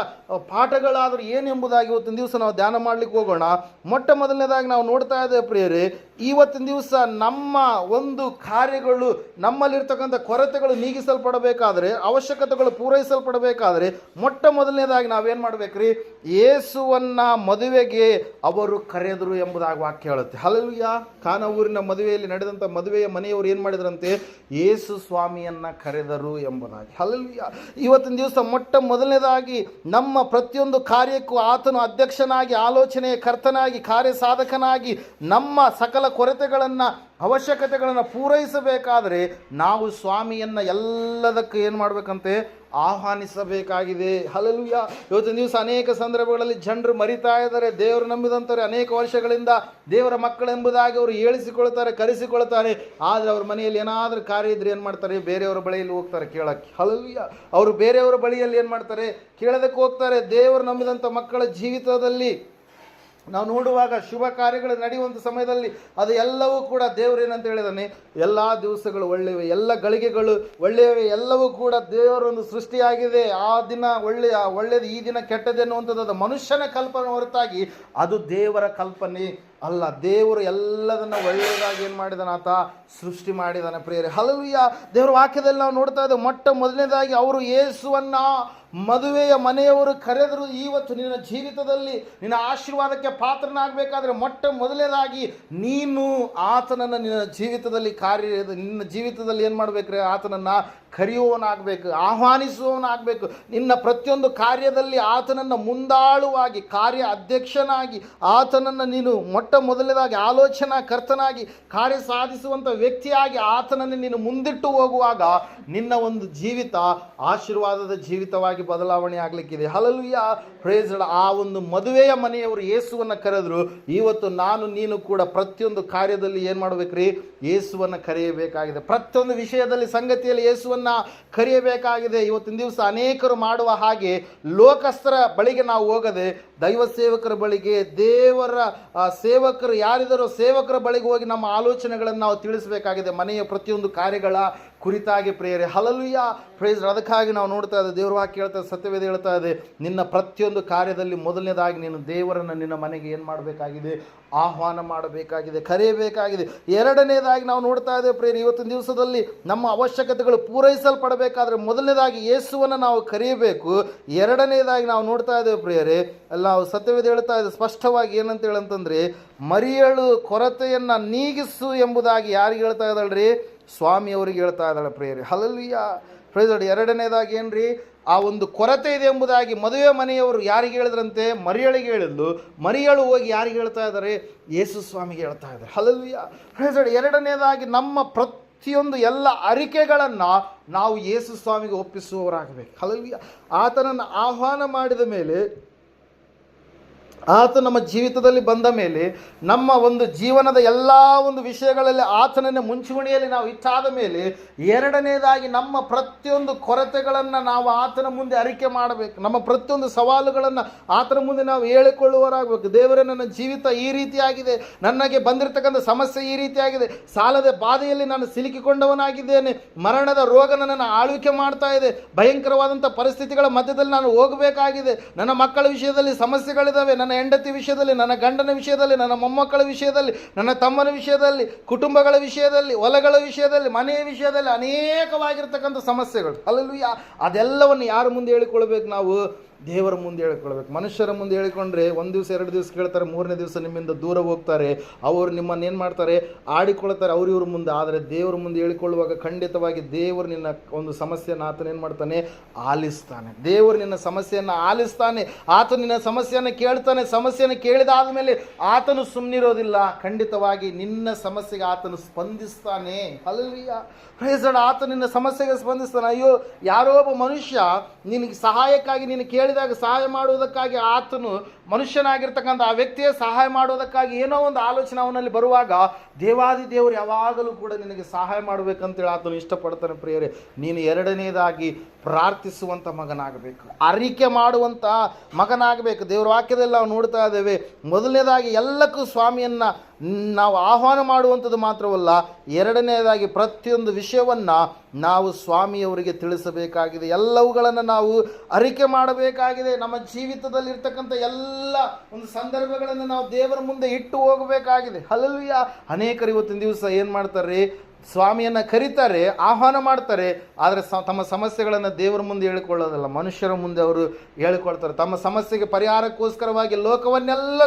ಪಾಠಗಳಾದರೂ ಏನೆಂಬುದಾಗಿ ಇವತ್ತಿನ ದಿವಸ ನಾವು ಧ್ಯಾನ ಮಾಡ್ಲಿಕ್ಕೆ ಹೋಗೋಣ. ಮೊಟ್ಟ ಮೊದಲನೇದಾಗಿ ನಾವು ನೋಡ್ತಾ ಇದ್ದೇವೆ ಪ್ರಿಯರೇ, ಇವತ್ತಿನ ದಿವಸ ನಮ್ಮ ಒಂದು ಕಾರ್ಯಗಳು, ನಮ್ಮಲ್ಲಿರ್ತಕ್ಕಂಥ ಕೊರತೆಗಳು ನೀಗಿಸಲ್ಪಡಬೇಕಾದ್ರೆ, ಅವಶ್ಯಕತೆಗಳು ಪೂರೈಸಲ್ಪಡಬೇಕಾದ್ರೆ ಮೊಟ್ಟ ಮೊದಲನೇದಾಗಿ ನಾವೇನು ಮಾಡ್ಬೇಕ್ರಿ? ಯೇಸುವನ್ನ ಮದುವೆಗೆ ಅವರು ಕರೆದರು ಎಂಬುದಾಗಿ ವಾಕ್ಯ ಹೇಳುತ್ತೆ. ಹಲ್ಲೆಲೂಯಾ. ಕಾನಾ ಊರಿನ ಮದುವೆಯಲ್ಲಿ ನಡೆದಂಥ ಮದುವೆಯ ಮನೆಯವರು ಏನು ಮಾಡಿದ್ರಂತೆ? ಯೇಸು ಸ್ವಾಮಿಯನ್ನ ಕರೆದರು ಎಂಬುದಾಗಿ. ಹಲ್ಲೆಲೂಯಾ. ಇವತ್ತಿನ ದಿವಸ ಮೊಟ್ಟ ಮೊದಲನೇದಾಗಿ ನಮ್ಮ ಪ್ರತಿಯೊಂದು ಕಾರ್ಯಕ್ಕೂ ಆತನು ಅಧ್ಯಕ್ಷನಾಗಿ, ಆಲೋಚನೆಯ ಕರ್ತನಾಗಿ, ಕಾರ್ಯ ಸಾಧಕನಾಗಿ ನಮ್ಮ ಸಕಲ ಕೊರತೆಗಳನ್ನು, ಅವಶ್ಯಕತೆಗಳನ್ನು ಪೂರೈಸಬೇಕಾದರೆ ನಾವು ಸ್ವಾಮಿಯನ್ನ ಎಲ್ಲದಕ್ಕೂ ಏನು ಮಾಡಬೇಕಂತೆ? ಆಹ್ವಾನಿಸಬೇಕಾಗಿದೆ. ಹಲ್ಲೆಲೂಯಾ. ಇವತ್ತಿನ ದಿವಸ ಅನೇಕ ಸಂದರ್ಭಗಳಲ್ಲಿ ಜನರು ಮರಿತಾ ಇದ್ದಾರೆ. ದೇವರು ನಂಬಿದಂತಾರೆ ಅನೇಕ ವರ್ಷಗಳಿಂದ ದೇವರ ಮಕ್ಕಳೆಂಬುದಾಗಿ ಅವರು ಹೇಳಿಸಿಕೊಳ್ತಾರೆ, ಕರೆಸಿಕೊಳ್ತಾರೆ. ಆದರೆ ಅವ್ರ ಮನೆಯಲ್ಲಿ ಏನಾದರೂ ಕಾರ್ಯ ಇದ್ರೆ ಏನು ಮಾಡ್ತಾರೆ? ಬೇರೆಯವರ ಬಳಿಯಲ್ಲಿ ಹೋಗ್ತಾರೆ ಕೇಳಕ್ಕೆ. ಹಲ್ಲೆಲೂಯಾ. ಅವರು ಬೇರೆಯವರ ಬಳಿಯಲ್ಲಿ ಏನು ಮಾಡ್ತಾರೆ? ಕೇಳೋದಕ್ಕೆ ಹೋಗ್ತಾರೆ. ದೇವರು ನಂಬಿದಂಥ ಮಕ್ಕಳ ಜೀವಿತದಲ್ಲಿ ನಾವು ನೋಡುವಾಗ, ಶುಭ ಕಾರ್ಯಗಳು ನಡೆಯುವಂಥ ಸಮಯದಲ್ಲಿ ಅದು ಎಲ್ಲವೂ ಕೂಡ ದೇವರೇನಂತ ಹೇಳಿದಾನೆ? ಎಲ್ಲ ದಿವಸಗಳು ಒಳ್ಳೆಯವೆ, ಎಲ್ಲ ಗಳಿಗೆಗಳು ಒಳ್ಳೆಯವೆ, ಎಲ್ಲವೂ ಕೂಡ ದೇವರೊಂದು ಸೃಷ್ಟಿಯಾಗಿದೆ. ಆ ದಿನ ಒಳ್ಳೆಯದು, ಈ ದಿನ ಕೆಟ್ಟದೆನ್ನುವಂಥದ್ದು ಅದು ಮನುಷ್ಯನ ಕಲ್ಪನೆ ಹೊರತಾಗಿ ಅದು ದೇವರ ಕಲ್ಪನೆ ಅಲ್ಲ. ದೇವರು ಎಲ್ಲದನ್ನು ಒಳ್ಳೆಯದಾಗಿ ಏನು ಮಾಡಿದಾನೆ? ಆತ ಸೃಷ್ಟಿ ಮಾಡಿದಾನೆ ಪ್ರಿಯರೇ. ಹಲ್ಲೆಲೂಯಾ. ದೇವರ ವಾಕ್ಯದಲ್ಲಿ ನಾವು ನೋಡ್ತಾ ಇದ್ದೇವೆ, ಮೊಟ್ಟ ಮೊದಲನೇದಾಗಿ ಅವರು ಯೇಸುವನ್ನ ಮದುವೆಯ ಮನೆಯವರು ಕರೆದರು. ಇವತ್ತು ನಿನ್ನ ಜೀವಿತದಲ್ಲಿ ನಿನ್ನ ಆಶೀರ್ವಾದಕ್ಕೆ ಪಾತ್ರನಾಗಬೇಕಾದ್ರೆ ಮೊಟ್ಟ ಮೊದಲನೇದಾಗಿ ನೀನು ಆತನನ್ನು ನಿನ್ನ ಜೀವಿತದಲ್ಲಿ ನಿನ್ನ ಜೀವಿತದಲ್ಲಿ ಏನು ಮಾಡಬೇಕ್ರೆ? ಆತನನ್ನು ಕರೆಯುವವನಾಗಬೇಕು, ಆಹ್ವಾನಿಸುವವನಾಗಬೇಕು. ನಿನ್ನ ಪ್ರತಿಯೊಂದು ಕಾರ್ಯದಲ್ಲಿ ಆತನನ್ನು ಮುಂದಾಳುವಾಗಿ, ಕಾರ್ಯ ಅಧ್ಯಕ್ಷನಾಗಿ ಆತನನ್ನು ನೀನು ಮೊಟ್ಟ ಮೊದಲನೇದಾಗಿ ಆಲೋಚನಾ ಕರ್ತನಾಗಿ, ಕಾರ್ಯ ಸಾಧಿಸುವಂಥ ವ್ಯಕ್ತಿಯಾಗಿ ಆತನನ್ನು ನೀನು ಮುಂದಿಟ್ಟು ಹೋಗುವಾಗ ನಿನ್ನ ಒಂದು ಜೀವಿತ ಆಶೀರ್ವಾದದ ಜೀವಿತವಾಗಿ ಬದಲಾವಣೆ ಆಗಲಿಕ್ಕಿದೆ. ಹಲ್ಲೆಲೂಯಾ. Praise lord. ಆ ಒಂದು ಮದುವೆಯ ಮನೆಯವರು ಯೇಸುವನ್ನು ಕರೆದ್ರು. ಇವತ್ತು ನಾನು ನೀನು ಕೂಡ ಪ್ರತಿಯೊಂದು ಕಾರ್ಯದಲ್ಲಿ ಏನು ಮಾಡಬೇಕ್ರಿ? ಯೇಸುವನ್ನು ಕರೆಯಬೇಕಾಗಿದೆ. ಪ್ರತಿಯೊಂದು ವಿಷಯದಲ್ಲಿ, ಸಂಗತಿಯಲ್ಲಿ ಯೇಸುವನ್ನು ಕರೆಯಬೇಕಾಗಿದೆ. ಇವತ್ತಿನ ದಿವಸ ಅನೇಕರು ಮಾಡುವ ಹಾಗೆ ಲೋಕಸ್ಥರ ಬಳಿಗೆ ನಾವು ಹೋಗದೆ ದೈವ ಸೇವಕರ ಬಳಿಗೆ, ದೇವರ ಸೇವಕರು ಯಾರಿದ್ದಾರೋ ಸೇವಕರ ಬಳಿಗೆ ಹೋಗಿ ನಮ್ಮ ಆಲೋಚನೆಗಳನ್ನು ನಾವು ತಿಳಿಸಬೇಕಾಗಿದೆ, ಮನೆಯ ಪ್ರತಿಯೊಂದು ಕಾರ್ಯಗಳ ಕುರಿತಾಗಿ ಪ್ರಿಯರೇ. ಹಲ್ಲೆಲೂಯಾ. ಪ್ರೈಸ್. ಅದಕ್ಕಾಗಿ ನಾವು ನೋಡ್ತಾ ಇದ್ದೇವೆ, ದೇವರ ವಾಕ್ಯ ಹೇಳ್ತಾ ಇದೆ, ಸತ್ಯವೇದ ಹೇಳ್ತಾ ಇದೆ, ನಿನ್ನ ಪ್ರತಿಯೊಂದು ಕಾರ್ಯದಲ್ಲಿ ಮೊದಲನೇದಾಗಿ ನೀನು ದೇವರನ್ನು ನಿನ್ನ ಮನೆಗೆ ಏನು ಮಾಡಬೇಕಾಗಿದೆ? ಆಹ್ವಾನ ಮಾಡಬೇಕಾಗಿದೆ, ಕರೆಯಬೇಕಾಗಿದೆ. ಎರಡನೇದಾಗಿ ನಾವು ನೋಡ್ತಾ ಇದ್ದೇವೆ ಪ್ರಿಯರೇ, ಇವತ್ತಿನ ದಿವಸದಲ್ಲಿ ನಮ್ಮ ಅವಶ್ಯಕತೆಗಳು ಪೂರೈಸಲ್ಪಡಬೇಕಾದ್ರೆ ಮೊದಲನೇದಾಗಿ ಯೇಸುವನ್ನು ನಾವು ಕರೆಯಬೇಕು. ಎರಡನೇದಾಗಿ ನಾವು ನೋಡ್ತಾ ಇದ್ದೇವೆ ಪ್ರಿಯರೇ, ಎಲ್ಲ ನಾವು ಸತ್ಯವೇದ ಹೇಳ್ತಾ ಇದೆ ಸ್ಪಷ್ಟವಾಗಿ. ಏನಂತ ಹೇಳಂತಂದ್ರೆ, ಮರಿಯಳು ಕೊರತೆಯನ್ನು ನೀಗಿಸು ಎಂಬುದಾಗಿ ಯಾರಿಗೆ ಹೇಳ್ತಾ ಇದ್ದಾಳ್ರಿ? ಸ್ವಾಮಿಯವರಿಗೆ ಹೇಳ್ತಾ ಇದ್ದಾಳೆ ಪ್ರಿಯರೇ. ಹಲ್ಲೆಲೂಯಾ. Praise Lord. ಎರಡನೇದಾಗಿ ಏನ್ರಿ? ಆ ಒಂದು ಕೊರತೆ ಇದೆ ಎಂಬುದಾಗಿ ಮದುವೆ ಮನೆಯವರು ಯಾರಿಗೆ ಹೇಳಿದ್ರಂತೆ? ಮರಿಯಳಿಗೆ ಹೇಳಿದ್ಲು. ಮರಿಯಳು ಹೋಗಿ ಯಾರಿಗೆ ಹೇಳ್ತಾ ಇದ್ದಾರೆ? ಯೇಸು ಸ್ವಾಮಿಗೆ ಹೇಳ್ತಾ ಇದ್ದಾರೆ. ಹಲ್ಲೆಲೂಯಾ. Praise Lord. ಎರಡನೇದಾಗಿ ನಮ್ಮ ಪ್ರತಿಯೊಂದು ಎಲ್ಲ ಅರಿಕೆಗಳನ್ನು ನಾವು ಯೇಸು ಸ್ವಾಮಿಗೆ ಒಪ್ಪಿಸುವವರಾಗಬೇಕು. ಹಲ್ಲೆಲೂಯಾ. ಆತನನ್ನು ಆಹ್ವಾನ ಮಾಡಿದ ಮೇಲೆ, ಆತ ನಮ್ಮ ಜೀವಿತದಲ್ಲಿ ಬಂದ ಮೇಲೆ, ನಮ್ಮ ಒಂದು ಜೀವನದ ಎಲ್ಲ ಒಂದು ವಿಷಯಗಳಲ್ಲಿ ಆತನನ್ನೇ ಮುಂಚೂಣಿಯಲ್ಲಿ ನಾವು ಇಟ್ಟಾದ ಮೇಲೆ, ಎರಡನೇದಾಗಿ ನಮ್ಮ ಪ್ರತಿಯೊಂದು ಕೊರತೆಗಳನ್ನು ನಾವು ಆತನ ಮುಂದೆ ಅರಿಕೆ ಮಾಡಬೇಕು. ನಮ್ಮ ಪ್ರತಿಯೊಂದು ಸವಾಲುಗಳನ್ನು ಆತನ ಮುಂದೆ ನಾವು ಹೇಳಿಕೊಳ್ಳುವವರಾಗಬೇಕು. ದೇವರೇ, ನನ್ನ ಜೀವಿತ ಈ ರೀತಿಯಾಗಿದೆ, ನನಗೆ ಬಂದಿರತಕ್ಕಂಥ ಸಮಸ್ಯೆ ಈ ರೀತಿಯಾಗಿದೆ, ಸಾಲದ ಬಾಧೆಯಲ್ಲಿ ನಾನು ಸಿಲುಕಿಕೊಂಡವನಾಗಿದ್ದೇನೆ, ಮರಣದ ರೋಗ ನನ್ನನ್ನು ಆಳ್ವಿಕೆ ಮಾಡ್ತಾ ಇದೆ, ಭಯಂಕರವಾದಂಥ ಪರಿಸ್ಥಿತಿಗಳ ಮಧ್ಯದಲ್ಲಿ ನಾನು ಹೋಗಬೇಕಾಗಿದೆ, ನನ್ನ ಮಕ್ಕಳ ವಿಷಯದಲ್ಲಿ ಸಮಸ್ಯೆಗಳಿದ್ದಾವೆ, ನನ್ನ ಹೆಂಡತಿ ವಿಷಯದಲ್ಲಿ, ನನ್ನ ಗಂಡನ ವಿಷಯದಲ್ಲಿ, ನನ್ನ ಮೊಮ್ಮಕ್ಕಳ ವಿಷಯದಲ್ಲಿ, ನನ್ನ ತಮ್ಮನ ವಿಷಯದಲ್ಲಿ, ಕುಟುಂಬಗಳ ವಿಷಯದಲ್ಲಿ, ಹೊಲಗಳ ವಿಷಯದಲ್ಲಿ, ಮನೆಯ ವಿಷಯದಲ್ಲಿ ಅನೇಕವಾಗಿರ್ತಕ್ಕಂಥ ಸಮಸ್ಯೆಗಳು. ಹಲ್ಲೆಲೂಯಾ. ಅದೆಲ್ಲವನ್ನು ಯಾರ ಮುಂದೆ ಹೇಳಿಕೊಳ್ಬೇಕು? ನಾವು ದೇವರ ಮುಂದೆ ಹೇಳಿಕೊಳ್ಬೇಕು. ಮನುಷ್ಯರ ಮುಂದೆ ಹೇಳಿಕೊಂಡ್ರೆ ಒಂದು ದಿವಸ, ಎರಡು ದಿವಸ ಕೇಳ್ತಾರೆ, ಮೂರನೇ ದಿವಸ ನಿಮ್ಮಿಂದ ದೂರ ಹೋಗ್ತಾರೆ. ಅವರು ನಿಮ್ಮನ್ನು ಏನು ಮಾಡ್ತಾರೆ? ಆಡಿಕೊಳ್ತಾರೆ ಅವ್ರ ಮುಂದೆ. ಆದರೆ ದೇವರ ಮುಂದೆ ಹೇಳಿಕೊಳ್ಳುವಾಗ ಖಂಡಿತವಾಗಿ ದೇವರು ನಿನ್ನ ಒಂದು ಸಮಸ್ಯೆಯನ್ನು ಆತನ ಏನು ಮಾಡ್ತಾನೆ? ಆಲಿಸ್ತಾನೆ. ದೇವರು ನಿನ್ನ ಸಮಸ್ಯೆಯನ್ನು ಆಲಿಸ್ತಾನೆ. ಆತ ನಿನ್ನ ಸಮಸ್ಯೆಯನ್ನು ಕೇಳ್ತಾನೆ. ಸಮಸ್ಯೆಯನ್ನು ಕೇಳಿದಾದ ಮೇಲೆ ಆತನು ಸುಮ್ಮನಿರೋದಿಲ್ಲ. ಖಂಡಿತವಾಗಿ ನಿನ್ನ ಸಮಸ್ಯೆಗೆ ಆತನು ಸ್ಪಂದಿಸ್ತಾನೆ. ಹಲ್ಲೆಲೂಯಾ. Praise lord. ಆತ ನಿನ್ನ ಸಮಸ್ಯೆಗೆ ಸ್ಪಂದಿಸ್ತಾನೆ. ಅಯ್ಯೋ, ಯಾರೋ ಒಬ್ಬ ಮನುಷ್ಯ ನಿನಗೆ ಸಹಾಯಕ್ಕಾಗಿ ನೀನು ಕೇಳಿದಾಗ ಸಹಾಯ ಮಾಡುವುದಕ್ಕಾಗಿ ಆತನು ಮನುಷ್ಯನಾಗಿರ್ತಕ್ಕಂಥ ಆ ವ್ಯಕ್ತಿಯೇ ಸಹಾಯ ಮಾಡುವುದಕ್ಕಾಗಿ ಏನೋ ಒಂದು ಆಲೋಚನೆ ಅವನಲ್ಲಿ ಬರುವಾಗ ದೇವಾದಿ ದೇವರು ಯಾವಾಗಲೂ ಕೂಡ ನಿನಗೆ ಸಹಾಯ ಮಾಡಬೇಕಂತೇಳಿ ಆತನು ಇಷ್ಟಪಡ್ತಾನೆ. ಪ್ರಿಯರೇ, ನೀನು ಎರಡನೇದಾಗಿ ಪ್ರಾರ್ಥಿಸುವಂಥ ಮಗನಾಗಬೇಕು, ಅರಿಕೆ ಮಾಡುವಂಥ ಮಗನಾಗಬೇಕು. ದೇವರ ವಾಕ್ಯದಲ್ಲಿ ನಾವು ನೋಡ್ತಾ ಇದ್ದೇವೆ, ಮೊದಲನೇದಾಗಿ ಎಲ್ಲಕ್ಕೂ ಸ್ವಾಮಿಯನ್ನು ನಾವು ಆಹ್ವಾನ ಮಾಡುವಂಥದ್ದು ಮಾತ್ರವಲ್ಲ, ಎರಡನೆಯದಾಗಿ ಪ್ರತಿಯೊಂದು ವಿಷಯವನ್ನು ನಾವು ಸ್ವಾಮಿಯವರಿಗೆ ತಿಳಿಸಬೇಕಾಗಿದೆ. ಎಲ್ಲವುಗಳನ್ನು ನಾವು ಅರಿಕೆ ಮಾಡಬೇಕಾಗಿದೆ. ನಮ್ಮ ಜೀವಿತದಲ್ಲಿರ್ತಕ್ಕಂಥ ಎಲ್ಲ ಒಂದು ಸಂದರ್ಭಗಳನ್ನು ನಾವು ದೇವರ ಮುಂದೆ ಇಟ್ಟು ಹೋಗಬೇಕಾಗಿದೆ. ಹಲ್ಲೆಲೂಯಾ. ಅನೇಕರು ಇವತ್ತಿನ ದಿವಸ ಏನು ಮಾಡ್ತಾರೆ, ಸ್ವಾಮಿಯನ್ನು ಕರೀತಾರೆ, ಆಹ್ವಾನ ಮಾಡ್ತಾರೆ, ಆದರೆ ತಮ್ಮ ಸಮಸ್ಯೆಗಳನ್ನು ದೇವರ ಮುಂದೆ ಹೇಳಿಕೊಳ್ಳೋದಲ್ಲ, ಮನುಷ್ಯರ ಮುಂದೆ ಅವರು ಹೇಳಿಕೊಳ್ತಾರೆ. ತಮ್ಮ ಸಮಸ್ಯೆಗೆ ಪರಿಹಾರಕ್ಕೋಸ್ಕರವಾಗಿ ಲೋಕವನ್ನೆಲ್ಲ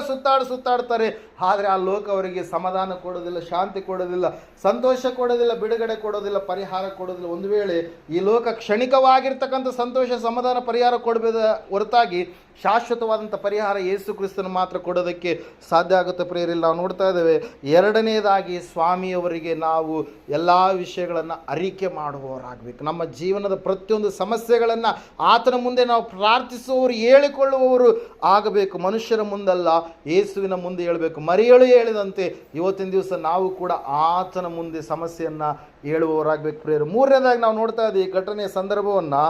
ಸುತ್ತಾಡ್ತಾರೆ. ಆದರೆ ಆ ಲೋಕ ಅವರಿಗೆ ಸಮಾಧಾನ ಕೊಡೋದಿಲ್ಲ, ಶಾಂತಿ ಕೊಡೋದಿಲ್ಲ, ಸಂತೋಷ ಕೊಡೋದಿಲ್ಲ, ಬಿಡುಗಡೆ ಕೊಡೋದಿಲ್ಲ, ಪರಿಹಾರ ಕೊಡೋದಿಲ್ಲ. ಒಂದು ವೇಳೆ ಈ ಲೋಕ ಕ್ಷಣಿಕವಾಗಿರ್ತಕ್ಕಂಥ ಸಂತೋಷ, ಸಮಾಧಾನ, ಪರಿಹಾರ ಕೊಡಬೇದ ಹೊರತಾಗಿ ಶಾಶ್ವತವಾದಂಥ ಪರಿಹಾರ ಯೇಸು ಕ್ರಿಸ್ತನು ಮಾತ್ರ ಕೊಡೋದಕ್ಕೆ ಸಾಧ್ಯ ಆಗುತ್ತೆ. ಪ್ರಿಯರಲ್ಲಿ, ನಾವು ನೋಡ್ತಾ ಇದ್ದೇವೆ. ಎರಡನೇದಾಗಿ ಸ್ವಾಮಿಯವರಿಗೆ ನಾವು ಎಲ್ಲ ವಿಷಯಗಳನ್ನು ಅರಿಕೆ ಮಾಡುವವರಾಗಬೇಕು. ನಮ್ಮ ಜೀವನದ ಪ್ರತಿಯೊಂದು ಸಮಸ್ಯೆಗಳನ್ನು ಆತನ ಮುಂದೆ ನಾವು ಪ್ರಾರ್ಥಿಸುವವರು, ಹೇಳಿಕೊಳ್ಳುವವರು ಆಗಬೇಕು. ಮನುಷ್ಯರ ಮುಂದಲ್ಲ, ಯೇಸುವಿನ ಮುಂದೆ ಹೇಳಬೇಕು. ಮರಿಯಳು ಹೇಳಿದಂತೆ ಇವತ್ತಿನ ದಿವಸ ನಾವು ಕೂಡ ಆತನ ಮುಂದೆ ಸಮಸ್ಯೆಯನ್ನು ಹೇಳುವವರಾಗಬೇಕು. ಪ್ರಿಯರು, ಮೂರನೇದಾಗಿ ನಾವು ನೋಡ್ತಾ ಇದ್ದೀವಿ ಈ ಘಟನೆಯ ಸಂದರ್ಭವನ್ನು.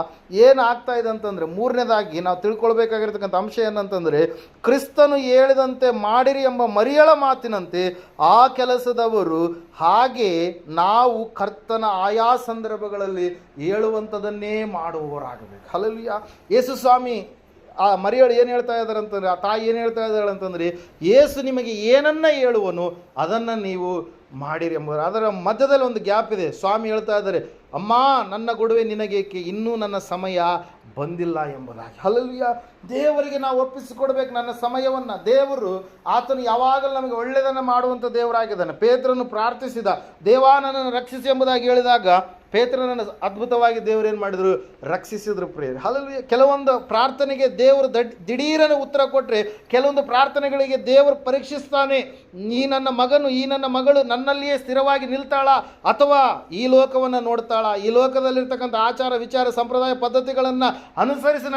ಏನಾಗ್ತಾ ಇದೆ ಅಂತಂದರೆ, ಮೂರನೇದಾಗಿ ನಾವು ತಿಳ್ಕೊಳ್ಬೇಕಾಗಿರ್ತಕ್ಕಂಥ ಅಂಶ ಏನಂತಂದರೆ, ಕ್ರಿಸ್ತನು ಹೇಳಿದಂತೆ ಮಾಡಿರಿ ಎಂಬ ಮರಿಯಳ ಮಾತಿನಂತೆ ಆ ಕೆಲಸದವರು ಹಾಗೆ ನಾವು ಕರ್ತನ ಆಯಾ ಸಂದರ್ಭಗಳಲ್ಲಿ ಹೇಳುವಂಥದ್ದನ್ನೇ ಮಾಡುವವರಾಗಬೇಕು. ಹಲ್ಲೆಲೂಯಾ. ಯೇಸು ಸ್ವಾಮಿ ಆ ಮರಿಯಳು ಏನು ಹೇಳ್ತಾ ಇದ್ದಾರೆ ಅಂತಂದರೆ, ಆ ತಾಯಿ ಏನು ಹೇಳ್ತಾ ಇದ್ದಾಳೆ ಅಂತಂದರೆ, ಯೇಸು ನಿಮಗೆ ಏನನ್ನ ಹೇಳುವನು ಅದನ್ನು ನೀವು ಮಾಡಿರಿ ಎಂಬುದು. ಅದರ ಮಧ್ಯದಲ್ಲಿ ಒಂದು ಗ್ಯಾಪ್ ಇದೆ. ಸ್ವಾಮಿ ಹೇಳ್ತಾ ಇದ್ದಾರೆ, ಅಮ್ಮ ನನ್ನ ಗೊಡವೆ ನಿನಗೇಕೆ, ಇನ್ನೂ ನನ್ನ ಸಮಯ ಬಂದಿಲ್ಲ ಎಂಬುದಾಗಿ. ಹಲ್ಲೆಲೂಯಾ. ದೇವರಿಗೆ ನಾವು ಒಪ್ಪಿಸಿಕೊಡ್ಬೇಕು ನನ್ನ ಸಮಯವನ್ನು. ದೇವರು ಆತನು ಯಾವಾಗಲೂ ನಮಗೆ ಒಳ್ಳೆಯದನ್ನು ಮಾಡುವಂಥ ದೇವರಾಗಿದ್ದಾನೆ. ಪೇತ್ರನು ಪ್ರಾರ್ಥಿಸಿದ, ದೇವಾ ನನ್ನನ್ನು ರಕ್ಷಿಸಿ ಎಂಬುದಾಗಿ ಹೇಳಿದಾಗ ಪೇತ್ರನನ್ನು ಅದ್ಭುತವಾಗಿ ದೇವರು ಏನು ಮಾಡಿದರು, ರಕ್ಷಿಸಿದ್ರು. ಪ್ರಿಯರೇ, ಹಲ್ಲೆಲೂಯಾ. ಕೆಲವೊಂದು ಪ್ರಾರ್ಥನೆಗೆ ದೇವರು ದಿಢೀರನೆ ಉತ್ತರ ಕೊಟ್ಟರೆ, ಕೆಲವೊಂದು ಪ್ರಾರ್ಥನೆಗಳಿಗೆ ದೇವರು ಪರೀಕ್ಷಿಸ್ತಾನೆ. ಈ ನನ್ನ ಮಗನು, ಈ ನನ್ನ ಮಗಳು ನನ್ನಲ್ಲಿಯೇ ಸ್ಥಿರವಾಗಿ ನಿಲ್ತಾಳ, ಅಥವಾ ಈ ಲೋಕವನ್ನು ನೋಡ್ತಾಳ, ಈ ಲೋಕದಲ್ಲಿರ್ತಕ್ಕಂಥ ಆಚಾರ ವಿಚಾರ ಸಂಪ್ರದಾಯ ಪದ್ಧತಿಗಳನ್ನು ಅನುಸರಿಸಿ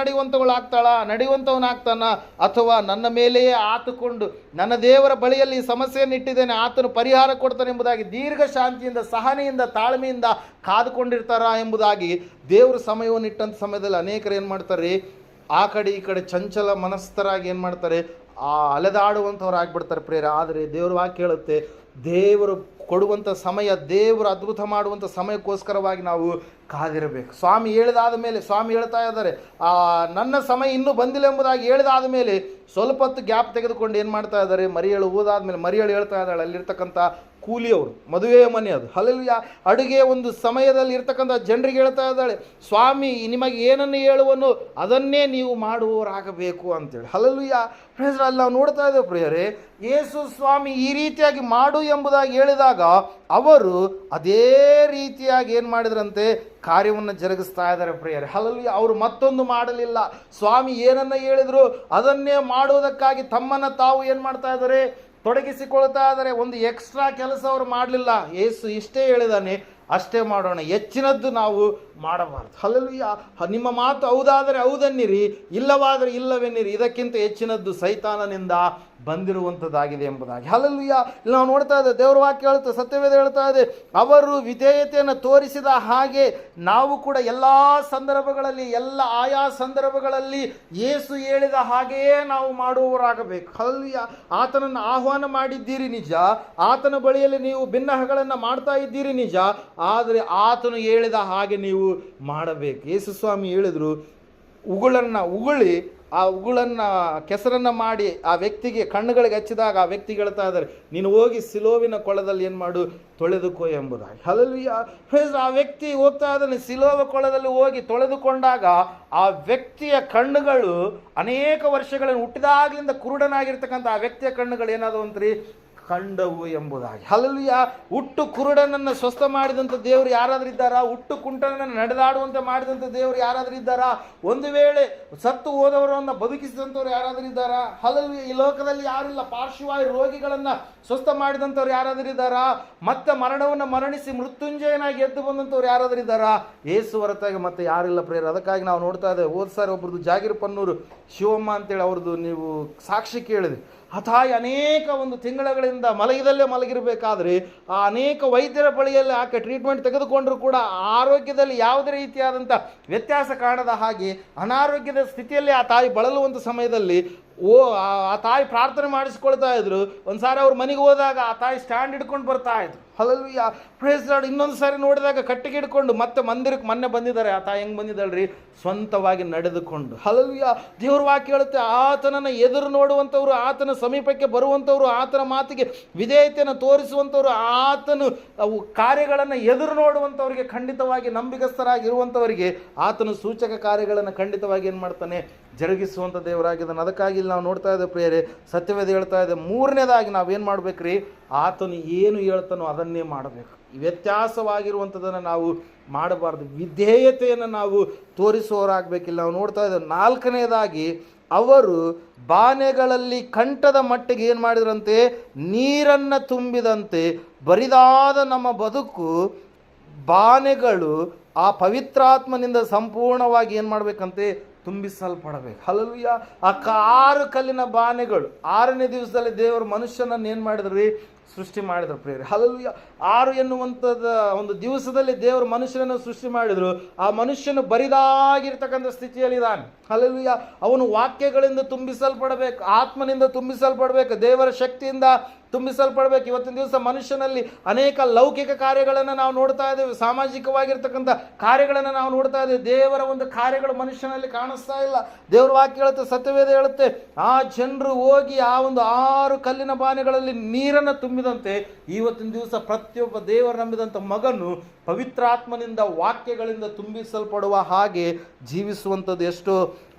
ನಡೆಯುವಂಥವನಾಗ್ತಾನ, ಅಥವಾ ನನ್ನ ಮೇಲೆಯೇ ಆತುಕೊಂಡು ನನ್ನ ದೇವರ ಬಳಿಯಲ್ಲಿ ಈ ಸಮಸ್ಯೆಯನ್ನು ಇಟ್ಟಿದ್ದೇನೆ, ಆತನು ಪರಿಹಾರ ಕೊಡ್ತಾನೆ ಎಂಬುದಾಗಿ ದೀರ್ಘ ಶಾಂತಿಯಿಂದ, ಸಹನೆಯಿಂದ, ತಾಳ್ಮೆಯಿಂದ ಕಾದುಕೊಂಡಿರ್ತಾರ ಎಂಬುದಾಗಿ ದೇವರು ಸಮಯವನ್ನು ಇಟ್ಟಂಥ ಸಮಯದಲ್ಲಿ ಅನೇಕರು ಏನು ಮಾಡ್ತಾರೆ, ಆ ಕಡೆ ಈ ಕಡೆ ಚಂಚಲ ಮನಸ್ಥರಾಗಿ ಏನು ಮಾಡ್ತಾರೆ, ಆ ಅಲೆದಾಡುವಂಥವ್ರು ಆಗಿಬಿಡ್ತಾರೆ. ಪ್ರೇರ, ಆದರೆ ದೇವರು ವಾಕ್ಯ ಹೇಳುತ್ತೆ, ದೇವರು ಕೊಡುವಂಥ ಸಮಯ, ದೇವರು ಅದ್ಭುತ ಮಾಡುವಂಥ ಸಮಯಕ್ಕೋಸ್ಕರವಾಗಿ ನಾವು ಕಾದಿರಬೇಕು. ಸ್ವಾಮಿ ಹೇಳಿದಾದ ಮೇಲೆ, ಸ್ವಾಮಿ ಹೇಳ್ತಾ ಇದ್ದಾರೆ, ನನ್ನ ಸಮಯ ಇನ್ನೂ ಬಂದಿಲ್ಲ ಎಂಬುದಾಗಿ ಹೇಳಿದಾದ ಮೇಲೆ ಸ್ವಲ್ಪ ಹೊತ್ತು ಗ್ಯಾಪ್ ತೆಗೆದುಕೊಂಡು ಏನು ಮಾಡ್ತಾ ಇದ್ದಾರೆ, ಮರಿಯಳು ಓದಾದ್ಮೇಲೆ ಮರಿಯಳು ಹೇಳ್ತಾ ಇದ್ದಾಳೆ, ಅಲ್ಲಿರ್ತಕ್ಕಂಥ ಕೂಲಿಯವರು, ಮದುವೆಯ ಮನೆ ಅದು. ಹಲ್ಲೆಲೂಯಾ. ಅಡುಗೆ ಒಂದು ಸಮಯದಲ್ಲಿ ಇರ್ತಕ್ಕಂಥ ಜನರಿಗೆ ಹೇಳ್ತಾ ಇದ್ದಾಳೆ, ಸ್ವಾಮಿ ನಿಮಗೆ ಏನನ್ನು ಹೇಳುವನು ಅದನ್ನೇ ನೀವು ಮಾಡುವವರಾಗಬೇಕು ಅಂತೇಳಿ. ಹಲ್ಲೆಲೂಯಾ. ಫ್ರೆಂಡ್ಸ್, ಅಲ್ಲಿ ನಾವು ನೋಡ್ತಾ ಇದ್ದೇವೆ ಪ್ರಿಯರೇ, ಯೇಸು ಸ್ವಾಮಿ ಈ ರೀತಿಯಾಗಿ ಮಾಡು ಎಂಬುದಾಗಿ ಹೇಳಿದಾಗ ಅವರು ಅದೇ ರೀತಿಯಾಗಿ ಏನು ಮಾಡಿದ್ರಂತೆ, ಕಾರ್ಯವನ್ನು ಜರುಗಿಸ್ತಾ ಇದ್ದಾರೆ ಪ್ರಿಯರೇ. ಹಲ್ಲೆಲೂಯಾ. ಅವರು ಮತ್ತೊಂದು ಮಾಡಲಿಲ್ಲ. ಸ್ವಾಮಿ ಏನನ್ನ ಹೇಳಿದ್ರು ಅದನ್ನೇ ಮಾಡುವುದಕ್ಕಾಗಿ ತಮ್ಮನ್ನು ತಾವು ಏನು ಮಾಡ್ತಾ ಇದ್ದಾರೆ, ತೊಡಗಿಸಿಕೊಳ್ತಾ ಇದ್ದಾರೆ. ಒಂದು ಎಕ್ಸ್ಟ್ರಾ ಕೆಲಸ ಅವರು ಮಾಡಲಿಲ್ಲ. ಯೇಸು ಇಷ್ಟೇ ಹೇಳಿದಾನೆ, ಅಷ್ಟೇ ಮಾಡೋಣ, ಹೆಚ್ಚಿನದ್ದು ನಾವು ಮಾಡಬಾರ್ದು. ಹಲ್ಲೆಲೂಯಾ. ನಿಮ್ಮ ಮಾತು ಹೌದಾದರೆ ಹೌದನ್ನಿರಿ, ಇಲ್ಲವಾದರೆ ಇಲ್ಲವೆನ್ನಿರಿ, ಇದಕ್ಕಿಂತ ಹೆಚ್ಚಿನದ್ದು ಸೈತಾನನಿಂದ ಬಂದಿರುವಂಥದ್ದಾಗಿದೆ ಎಂಬುದಾಗಿ. ಹಲ್ಲೆಲೂಯಾ. ಇಲ್ಲಿ ನಾವು ನೋಡ್ತಾ ಇದ್ದೇವೆ, ದೇವರ ವಾಕ್ಯ ಹೇಳುತ್ತೆ, ಸತ್ಯವೇದ ಹೇಳ್ತಾ ಇದೆ, ಅವರು ವಿಧೇಯತೆಯನ್ನು ತೋರಿಸಿದ ಹಾಗೆ ನಾವು ಕೂಡ ಎಲ್ಲ ಸಂದರ್ಭಗಳಲ್ಲಿ, ಆಯಾ ಸಂದರ್ಭಗಳಲ್ಲಿ ಯೇಸು ಹೇಳಿದ ಹಾಗೆಯೇ ನಾವು ಮಾಡುವವರಾಗಬೇಕು. ಹಲ್ಲೆಲೂಯಾ. ಆತನನ್ನು ಆಹ್ವಾನ ಮಾಡಿದ್ದೀರಿ ನಿಜ, ಆತನ ಬಳಿಯಲ್ಲಿ ನೀವು ಭಿನ್ನಹಗಳನ್ನು ಮಾಡ್ತಾ ಇದ್ದೀರಿ ನಿಜ, ಆದರೆ ಆತನು ಹೇಳಿದ ಹಾಗೆ ನೀವು ಮಾಡಬೇಕು. ಯೇಸು ಸ್ವಾಮಿ ಹೇಳಿದರು, ಉಗುಳನ್ನು ಉಗುಳಿ ಆ ಉಗುಳನ್ನು ಕೆಸರನ್ನು ಮಾಡಿ ಆ ವ್ಯಕ್ತಿಗೆ ಕಣ್ಣುಗಳಿಗೆ ಹಚ್ಚಿದಾಗ ಆ ವ್ಯಕ್ತಿಗೆ ಹೇಳ್ತಾ ಇದ್ದಾರೆ, ನೀನು ಹೋಗಿ ಸಿಲೋವಿನ ಕೊಳದಲ್ಲಿ ಏನು ಮಾಡು, ತೊಳೆದುಕೋ ಎಂಬುದಾಗಿ. ಹಲ್ಲೆಲೂಯಾ. ಆ ವ್ಯಕ್ತಿ ಹೋಗ್ತಾ ಇದ್ದಾನೆ, ಸಿಲೋವ ಕೊಳದಲ್ಲಿ ಹೋಗಿ ತೊಳೆದುಕೊಂಡಾಗ ಆ ವ್ಯಕ್ತಿಯ ಕಣ್ಣುಗಳು ಅನೇಕ ವರ್ಷಗಳನ್ನು ಹುಟ್ಟಿದಾಗಲಿಂದ ಕುರುಡನಾಗಿರ್ತಕ್ಕಂಥ ಆ ವ್ಯಕ್ತಿಯ ಕಣ್ಣುಗಳು ಏನಾದವು ಅಂತ್ರಿ, ಕಂಡವು ಎಂಬುದಾಗಿ. ಹಲ್ಲೆಲೂಯಾ. ಹುಟ್ಟು ಕುರುಡನನ್ನು ಸ್ವಸ್ಥ ಮಾಡಿದಂಥ ದೇವರು ಯಾರಾದರೂ ಇದ್ದಾರಾ? ಹುಟ್ಟು ಕುಂಟನನ್ನು ನಡೆದಾಡುವಂತೆ ಮಾಡಿದಂಥ ದೇವರು ಯಾರಾದರೂ ಇದ್ದಾರಾ? ಒಂದು ವೇಳೆ ಸತ್ತು ಹೋದವರನ್ನು ಬದುಕಿಸಿದಂಥವ್ರು ಯಾರಾದರೂ ಇದ್ದಾರಾ? ಹಲ್ಲೆಲೂಯಾ. ಈ ಲೋಕದಲ್ಲಿ ಯಾರಿಲ್ಲ. ಪಾರ್ಶ್ವವಾಯು ರೋಗಿಗಳನ್ನು ಸ್ವಸ್ಥ ಮಾಡಿದಂಥವ್ರು ಯಾರಾದರೂ ಇದ್ದಾರಾ? ಮತ್ತೆ ಮರಣವನ್ನು ಮರಣಿಸಿ ಮೃತ್ಯುಂಜಯನಾಗಿ ಎದ್ದು ಬಂದಂಥವ್ರು ಯಾರಾದರೂ ಇದ್ದಾರಾ? ಯೇಸು ಹೊರತಾಗಿ ಮತ್ತೆ ಯಾರಿಲ್ಲ ಪ್ರೇರ. ಅದಕ್ಕಾಗಿ ನಾವು ನೋಡ್ತಾ ಇದ್ದೇವೆ, ಹೋದ ಸಾರಿ ಒಬ್ರದ್ದು ಜಾಗೀರ್ ಪನ್ನೂರು ಶಿವಮ್ಮ ಅಂತೇಳಿ ಅವ್ರದ್ದು ನೀವು ಸಾಕ್ಷಿ ಕೇಳಿದ್ರಿ. ಆ ತಾಯಿ ಅನೇಕ ಒಂದು ತಿಂಗಳುಗಳಿಂದ ಮಲಗಿದಲ್ಲೇ ಮಲಗಿರಬೇಕಾದ್ರೆ ಆ ಅನೇಕ ವೈದ್ಯರ ಬಳಿಯಲ್ಲಿ ಆಕೆ ಟ್ರೀಟ್ಮೆಂಟ್ ತೆಗೆದುಕೊಂಡರೂ ಕೂಡ ಆರೋಗ್ಯದಲ್ಲಿ ಯಾವುದೇ ರೀತಿಯಾದಂಥ ವ್ಯತ್ಯಾಸ ಕಾಣದ ಹಾಗೆ ಅನಾರೋಗ್ಯದ ಸ್ಥಿತಿಯಲ್ಲಿ ಆ ತಾಯಿ ಬಳಲುವಂಥ ಸಮಯದಲ್ಲಿ ಆ ತಾಯಿ ಪ್ರಾರ್ಥನೆ ಮಾಡಿಸ್ಕೊಳ್ತಾ ಇದ್ರು. ಒಂದ್ಸಾರಿ ಅವ್ರ ಮನೆಗೆ ಹೋದಾಗ ಆ ತಾಯಿ ಸ್ಟ್ಯಾಂಡ್ ಹಿಡ್ಕೊಂಡು ಬರ್ತಾ ಇದ್ರು. Hallelujah, praise Lord. ಇನ್ನೊಂದು ಸಾರಿ ನೋಡಿದಾಗ ಕಟ್ಟಿಗೆ ಹಿಡ್ಕೊಂಡು ಮತ್ತೆ ಮಂದಿರಕ್ಕೆ ಮೊನ್ನೆ ಬಂದಿದ್ದಾರೆ. ಆ ತಾಯಿ ಹೆಂಗೆ ಬಂದಿದ್ದಾಳ್ರಿ? ಸ್ವಂತವಾಗಿ ನಡೆದುಕೊಂಡು. ಹಲ್ಲೆಲೂಯಾ. ದೇವ್ರ ವಾಕ್ಯ ಹೇಳುತ್ತೆ, ಆತನನ್ನು ಎದುರು ನೋಡುವಂಥವ್ರು, ಆತನ ಸಮೀಪಕ್ಕೆ ಬರುವಂಥವ್ರು, ಆತನ ಮಾತಿಗೆ ವಿಧೇಯತೆಯನ್ನು ತೋರಿಸುವಂಥವ್ರು, ಆತನು ಅವು ಕಾರ್ಯಗಳನ್ನು ಎದುರು ನೋಡುವಂಥವ್ರಿಗೆ, ಖಂಡಿತವಾಗಿ ನಂಬಿಗಸ್ತರಾಗಿರುವಂಥವರಿಗೆ ಆತನು ಸೂಚಕ ಕಾರ್ಯಗಳನ್ನು ಖಂಡಿತವಾಗಿ ಏನು ಮಾಡ್ತಾನೆ? ಜರುಗಿಸುವಂಥ ದೇವರಾಗಿದ್ದಾನೆ. ಅದಕ್ಕಾಗಿ ಇಲ್ಲಿ ನಾವು ನೋಡ್ತಾ ಇದ್ದೇವೆ ಪ್ರಿಯರೇ, ಸತ್ಯವೇದ ಹೇಳ್ತಾ ಇದೆ, ಮೂರನೇದಾಗಿ ನಾವೇನು ಮಾಡ್ಬೇಕ್ರಿ? ಆತನು ಏನು ಹೇಳ್ತಾನೋ ಅದನ್ನೇ ಮಾಡಬೇಕು. ವ್ಯತ್ಯಾಸವಾಗಿರುವಂಥದ್ದನ್ನು ನಾವು ಮಾಡಬಾರ್ದು. ವಿಧೇಯತೆಯನ್ನು ನಾವು ತೋರಿಸುವವರಾಗಬೇಕಿಲ್ಲ. ನಾವು ನೋಡ್ತಾ ಇದ್ದೇವೆ. ನಾಲ್ಕನೇದಾಗಿ, ಅವರು ಬಾನೆಗಳಲ್ಲಿ ಕಂಠದ ಮಟ್ಟಿಗೆ ಏನು ಮಾಡಿದ್ರಂತೆ? ನೀರನ್ನು ತುಂಬಿದಂತೆ ಬರಿದಾದ ನಮ್ಮ ಬದುಕು ಬಾನೆಗಳು ಆ ಪವಿತ್ರಾತ್ಮನಿಂದ ಸಂಪೂರ್ಣವಾಗಿ ಏನು ಮಾಡಬೇಕಂತೆ? ತುಂಬಿಸಲ್ಪಡಬೇಕು. ಹಲ್ಲೆಲೂಯಾ. ಆ 6 ಕಲ್ಲಿನ ಬಾನೆಗಳು 6ನೇ ದಿವಸದಲ್ಲಿ ದೇವರು ಮನುಷ್ಯನನ್ನು ಏನು ಮಾಡಿದ್ರಿ? ಸೃಷ್ಟಿ ಮಾಡಿದ್ರು ಪ್ರಿಯರೇ. ಹಲ್ಲೆಲೂಯಾ. 6 ಎನ್ನುವಂಥದ್ದು ಒಂದು ದಿವಸದಲ್ಲಿ ದೇವರು ಮನುಷ್ಯನನ್ನು ಸೃಷ್ಟಿ ಮಾಡಿದ್ರು. ಆ ಮನುಷ್ಯನು ಬರಿದಾಗಿರ್ತಕ್ಕಂಥ ಸ್ಥಿತಿಯಲ್ಲಿದ್ದಾನೆ. ಹಲ್ಲೆಲೂಯಾ. ಅವನು ವಾಕ್ಯಗಳಿಂದ ತುಂಬಿಸಲ್ಪಡಬೇಕು, ಆತ್ಮನಿಂದ ತುಂಬಿಸಲ್ಪಡಬೇಕು, ದೇವರ ಶಕ್ತಿಯಿಂದ ತುಂಬಿಸಲ್ಪಡಬೇಕು. ಇವತ್ತಿನ ದಿವಸ ಮನುಷ್ಯನಲ್ಲಿ ಅನೇಕ ಲೌಕಿಕ ಕಾರ್ಯಗಳನ್ನು ನಾವು ನೋಡ್ತಾ ಇದ್ದೇವೆ, ಸಾಮಾಜಿಕವಾಗಿರ್ತಕ್ಕಂಥ ಕಾರ್ಯಗಳನ್ನು ನಾವು ನೋಡ್ತಾ ಇದ್ದೇವೆ. ದೇವರ ಒಂದು ಕಾರ್ಯಗಳು ಮನುಷ್ಯನಲ್ಲಿ ಕಾಣಿಸ್ತಾ ಇಲ್ಲ. ದೇವರ ವಾಕ್ಯ ಹೇಳುತ್ತೆ, ಸತ್ಯವೇದ ಹೇಳುತ್ತೆ, ಆ ಜನರು ಹೋಗಿ ಆ ಒಂದು 6 ಕಲ್ಲಿನ ಬಾನೆಗಳಲ್ಲಿ ನೀರನ್ನು ತುಂಬಿದಂತೆ ಇವತ್ತಿನ ದಿವಸ ಪ್ರತಿಯೊಬ್ಬ ದೇವರು ನಂಬಿದಂಥ ಮಗನು ಪವಿತ್ರಾತ್ಮನಿಂದ ವಾಕ್ಯಗಳಿಂದ ತುಂಬಿಸಲ್ಪಡುವ ಹಾಗೆ ಜೀವಿಸುವಂಥದ್ದು ಎಷ್ಟು